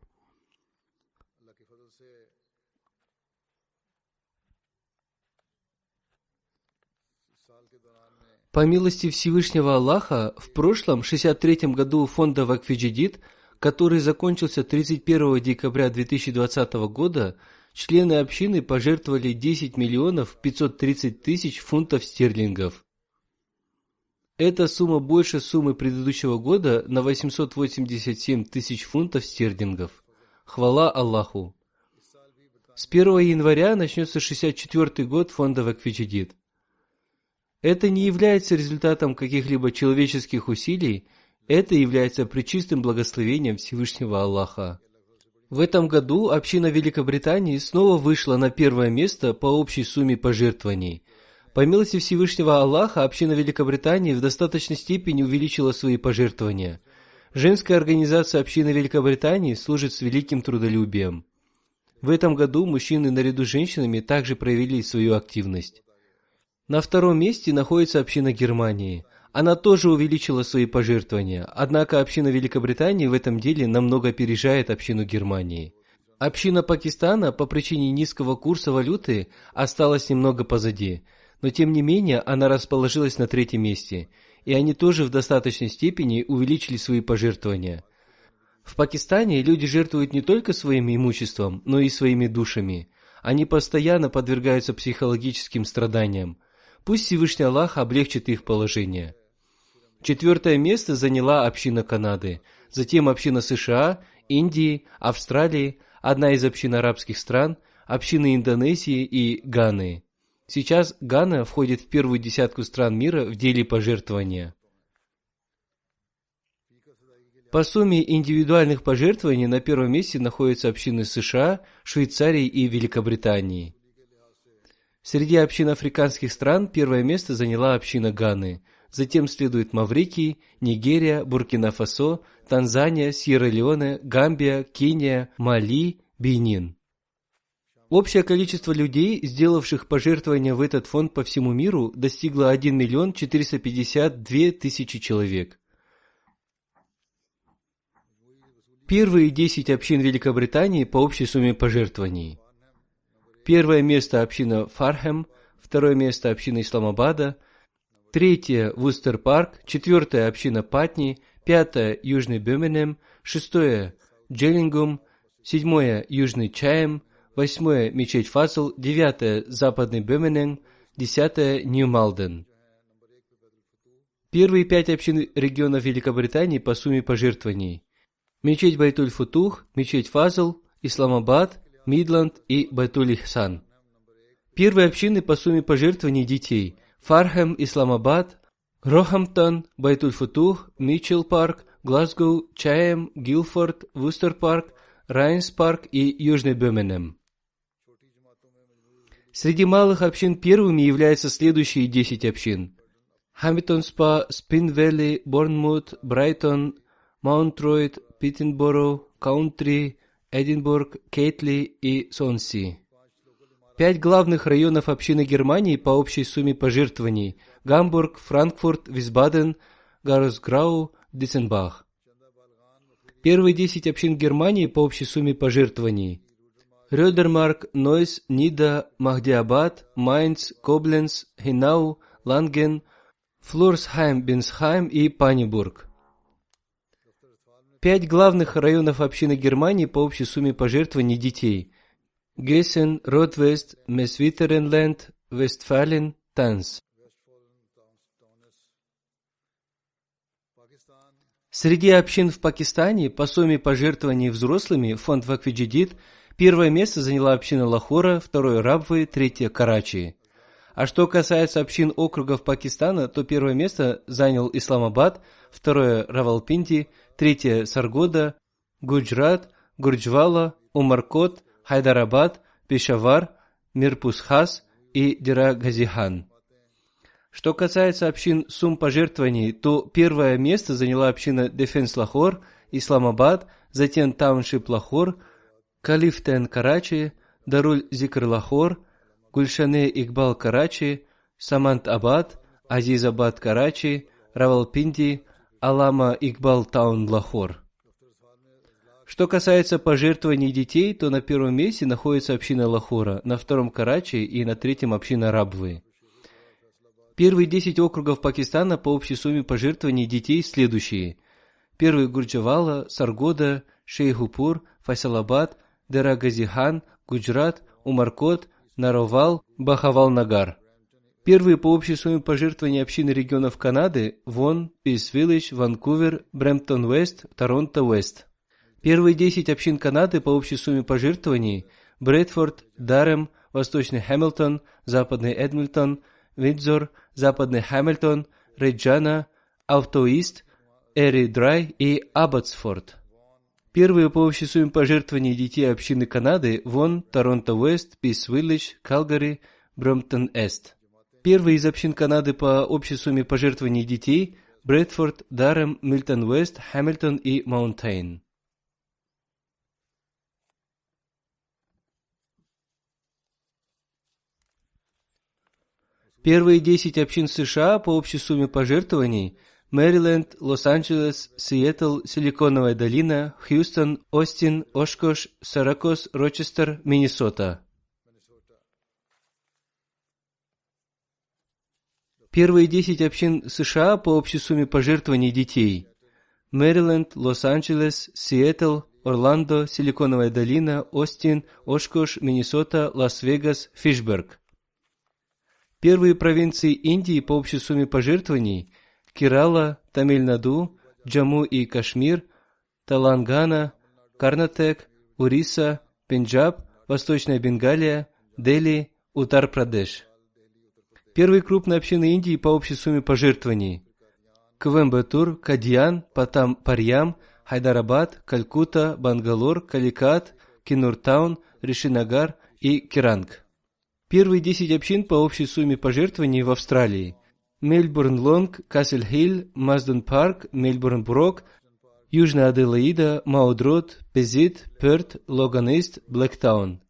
По милости Всевышнего Аллаха, в прошлом 63-м году фонда Вакф-и-Джадид, который закончился 31 декабря 2020 года, члены общины пожертвовали 10 миллионов 530 тысяч фунтов стерлингов. Эта сумма больше суммы предыдущего года на 887 тысяч фунтов стерлингов. Хвала Аллаху! С 1 января начнется 64-й год фонда Вакф-и-Джадид. Это не является результатом каких-либо человеческих усилий, это является пречистым благословением Всевышнего Аллаха. В этом году община Великобритании снова вышла на первое место по общей сумме пожертвований. По милости Всевышнего Аллаха, община Великобритании в достаточной степени увеличила свои пожертвования. Женская организация общины Великобритании служит с великим трудолюбием. В этом году мужчины наряду с женщинами также проявили свою активность. На втором месте находится община Германии. Она тоже увеличила свои пожертвования, однако община Великобритании в этом деле намного опережает общину Германии. Община Пакистана по причине низкого курса валюты осталась немного позади, но тем не менее она расположилась на третьем месте, и они тоже в достаточной степени увеличили свои пожертвования. В Пакистане люди жертвуют не только своим имуществом, но и своими душами. Они постоянно подвергаются психологическим страданиям. Пусть Всевышний Аллах облегчит их положение. 4 место заняла община Канады, затем община США, Индии, Австралии, одна из общин арабских стран, общины Индонезии и Ганы. Сейчас Гана входит в первую десятку стран мира в деле пожертвования. По сумме индивидуальных пожертвований на первом месте находятся общины США, Швейцарии и Великобритании. Среди общин африканских стран первое место заняла община Ганы. Затем следуют Маврикий, Нигерия, Буркина-Фасо, Танзания, Сьерра-Леоне, Гамбия, Кения, Мали, Бенин. Общее количество людей, сделавших пожертвования в этот фонд по всему миру, достигло 1 452 000 человек. Первые 10 общин Великобритании по общей сумме пожертвований. Первое место община Фархэм, второе место община Исламабада, третье Вустер-Парк, четвертое община Патни, пятое Южный Бирмингем, шестое Джеллингом, седьмое Южный Чаем, восьмое мечеть Фазл, девятое Западный Бирмингем, десятое Нью-Малден. Первые 5 общин регионов Великобритании по сумме пожертвований. Мечеть Байтуль-Футух, мечеть Фазл, Исламабад, Мидланд и Байтуль-Ихсан. Первые общины по сумме пожертвований детей: Фархэм, Исламабад, Рохамптон, Байтуль-Футух, Митчелл-Парк, Глазгоу, Чаем, Гилфорд, Вустер-Парк, Райнс-Парк и Южный Бирмингем. Среди малых общин первыми являются следующие 10 общин: Хамильтон-Спа, Спин-Вэлли, Борнмут, Брайтон, Маунт-Ройд, Питтенборо, Каунтри, Эдинбург, Кейтли и Сонси. 5 главных районов общины Германии по общей сумме пожертвований: Гамбург, Франкфурт, Висбаден, Гарусграу, Диссенбах. Первые 10 общин Германии по общей сумме пожертвований: Рёдермарк, Нойс, Нида, Махдиабад, Майнц, Кобленц, Хинау, Ланген, Флорсхайм-Бенсхайм и Панибург. 5 главных районов общины Германии по общей сумме пожертвований детей: Гессен, Рот-Вест, Месвитеренленд, Вестфален, Танс. Среди общин в Пакистане по сумме пожертвований взрослыми фонд Вакф Джадид первое место заняла община Лахора, второе Рабвы, третье Карачи. А что касается общин округов Пакистана, то первое место занял Исламабад, второе Равалпинди, третье Саргода, Гуджрат, Гурджвала, Умаркот, Хайдарабад, Пешавар, Мирпусхас и Дира-Газихан. Что касается общин сумм пожертвований, то первое место заняла община Дефенс Лахор, Исламабад, затем Тауншип Лахор, Калифтен Карачи, Даруль Зикр Лахор, Гульшане Игбал Карачи, Самант-Абад, Азизабад Карачи, Равалпинди, Алама Игбал Таун Лахор. Что касается пожертвований детей, то на первом месте находится община Лахора, на втором Карачи и на третьем община Рабвы. Первые 10 округов Пакистана по общей сумме пожертвований детей следующие: первый Гурджавала, Саргода, Шейхупур, Файсалабад, Дера-Газихан, Гуджрат, Умаркот, Наровал, Бахавал-Нагар. Первые по общей сумме пожертвований общины регионов Канады: Вон, Пис-Виллидж, Ванкувер, Брэмптон-Уэст, Торонто-Уэст. Первые 10 общин Канады по общей сумме пожертвований: Брэдфорд, Дарем, Восточный Хэмилтон, Западный Эдмонтон, Виндзор, Западный Хэмилтон, Реджана, Автоист, Эри-Драй и Абботсфорд. Первые по общей сумме пожертвований детей общины Канады: Вон, Торонто-Уэст, Пис-Виллидж, Калгари, Брэмптон-Эст. Первые из общин Канады по общей сумме пожертвований детей: Брэдфорд, Дарем, Милтон-Уэст, Хэмилтон и Маунтейн. Первые 10 общин США по общей сумме пожертвований: Мэриленд, Лос-Анджелес, Сиэтл, Силиконовая долина, Хьюстон, Остин, Ошкош, Саракос, Рочестер, Миннесота. Первые 10 общин США по общей сумме пожертвований детей: Мэриленд, Лос-Анджелес, Сиэтл, Орландо, Силиконовая долина, Остин, Ошкош, Миннесота, Лас-Вегас, Фишберг. Первые провинции Индии по общей сумме пожертвований: Керала, Тамиль-Наду, Джамму и Кашмир, Телангана, Карнатек, Уриса, Пенджаб, Восточная Бенгалия, Дели, Утар-Прадеш. Первые крупные общины Индии по общей сумме пожертвований: Квембатур, Кадьян, Патам-Парьям, Хайдарабад, Калькутта, Бангалор, Каликат, Кинуртаун, Ришинагар и Керанг. Первые 10 общин по общей сумме пожертвований в Австралии: Мельбурн Лонг, Касл-Хилл, Мазден Парк, Мельбурн Брок, Южная Аделаида, Маут-Род, Пезит, Перт, Логан-Ист, Блэктаун.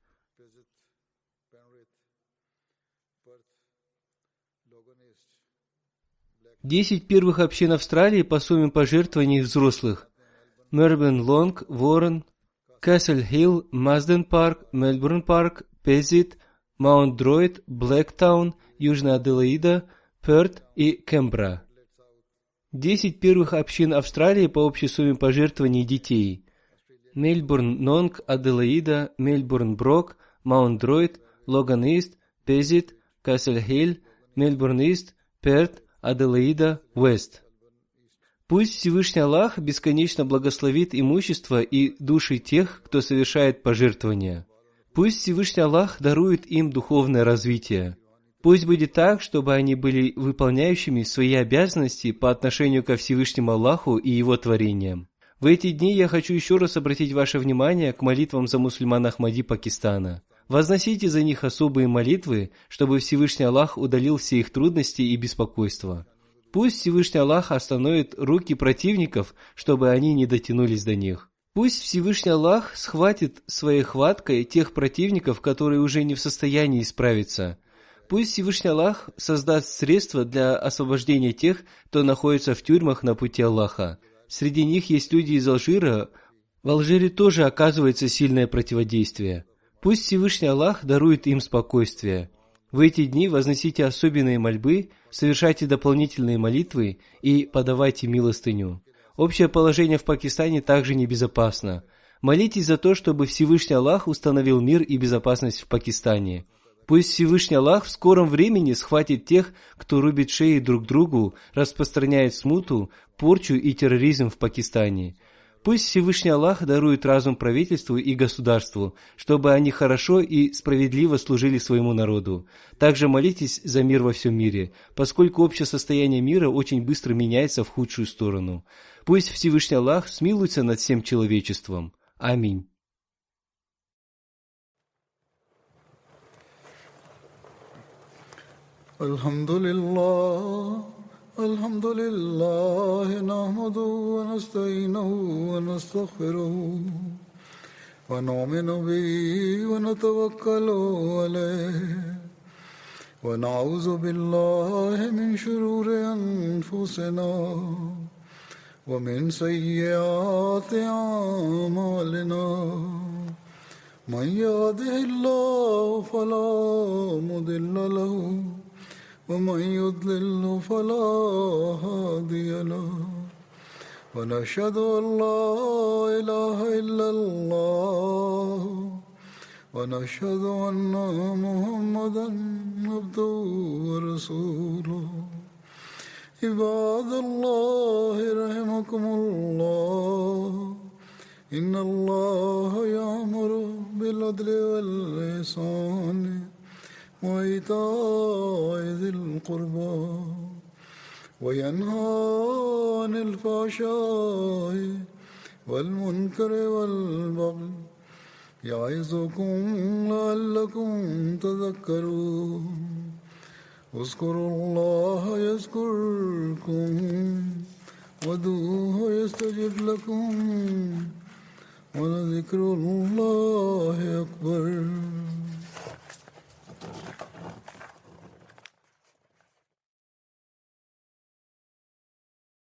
10 первых общин Австралии по сумме пожертвований взрослых: Мельбурн Лонг, Ворон, Касл-Хилл, Мазден Парк, Мельбурн Парк, Пезит, Маунт-Дроид, Блэктаун, Южная Аделаида, Перт и Кембра. 10 первых общин Австралии по общей сумме пожертвований детей: Мельбурн Нонг, Аделаида, Мельбурн Брок, Маунт-Дроид, Логан-Ист, Пезит, Касл-Хилл, Мельбурн-Ист, Перт, Аделаида, Уэст. Пусть Всевышний Аллах бесконечно благословит имущество и души тех, кто совершает пожертвования. Пусть Всевышний Аллах дарует им духовное развитие. Пусть будет так, чтобы они были выполняющими свои обязанности по отношению ко Всевышнему Аллаху и Его творениям. В эти дни я хочу еще раз обратить ваше внимание к молитвам за мусульман Ахмади Пакистана. Возносите за них особые молитвы, чтобы Всевышний Аллах удалил все их трудности и беспокойства. Пусть Всевышний Аллах остановит руки противников, чтобы они не дотянулись до них. Пусть Всевышний Аллах схватит своей хваткой тех противников, которые уже не в состоянии справиться. Пусть Всевышний Аллах создаст средства для освобождения тех, кто находится в тюрьмах на пути Аллаха. Среди них есть люди из Алжира. В Алжире тоже оказывается сильное противодействие. Пусть Всевышний Аллах дарует им спокойствие. В эти дни возносите особенные мольбы, совершайте дополнительные молитвы и подавайте милостыню. Общее положение в Пакистане также небезопасно. Молитесь за то, чтобы Всевышний Аллах установил мир и безопасность в Пакистане. Пусть Всевышний Аллах в скором времени схватит тех, кто рубит шеи друг другу, распространяет смуту, порчу и терроризм в Пакистане. Пусть Всевышний Аллах дарует разум правительству и государству, чтобы они хорошо и справедливо служили своему народу. Также молитесь за мир во всем мире, поскольку общее состояние мира очень быстро меняется в худшую сторону. Пусть Всевышний Аллах смилуется над всем человечеством. Аминь. الحمد لله نحمده ونستعينه ونستغفره ونؤمن به ونتوكل عليه ونعوذ بالله من شرور أنفسنا ومن سيئات أعمالنا من يهده الله فلا مضل له ومن يضلل فلا هادي له ونشهد أن لا إله إلا الله ونشهد أن محمدا عبده ورسوله عباد الله رحمكم الله إن الله يأمر بالعدل والإحسان وإيتاء ذي القربى وينهى عن الفحشاء والمنكر والبغي يعظكم لعلكم تذكرون اذكروا الله يذكركم وادعوه يستجب لكم ولذكر الله أكبر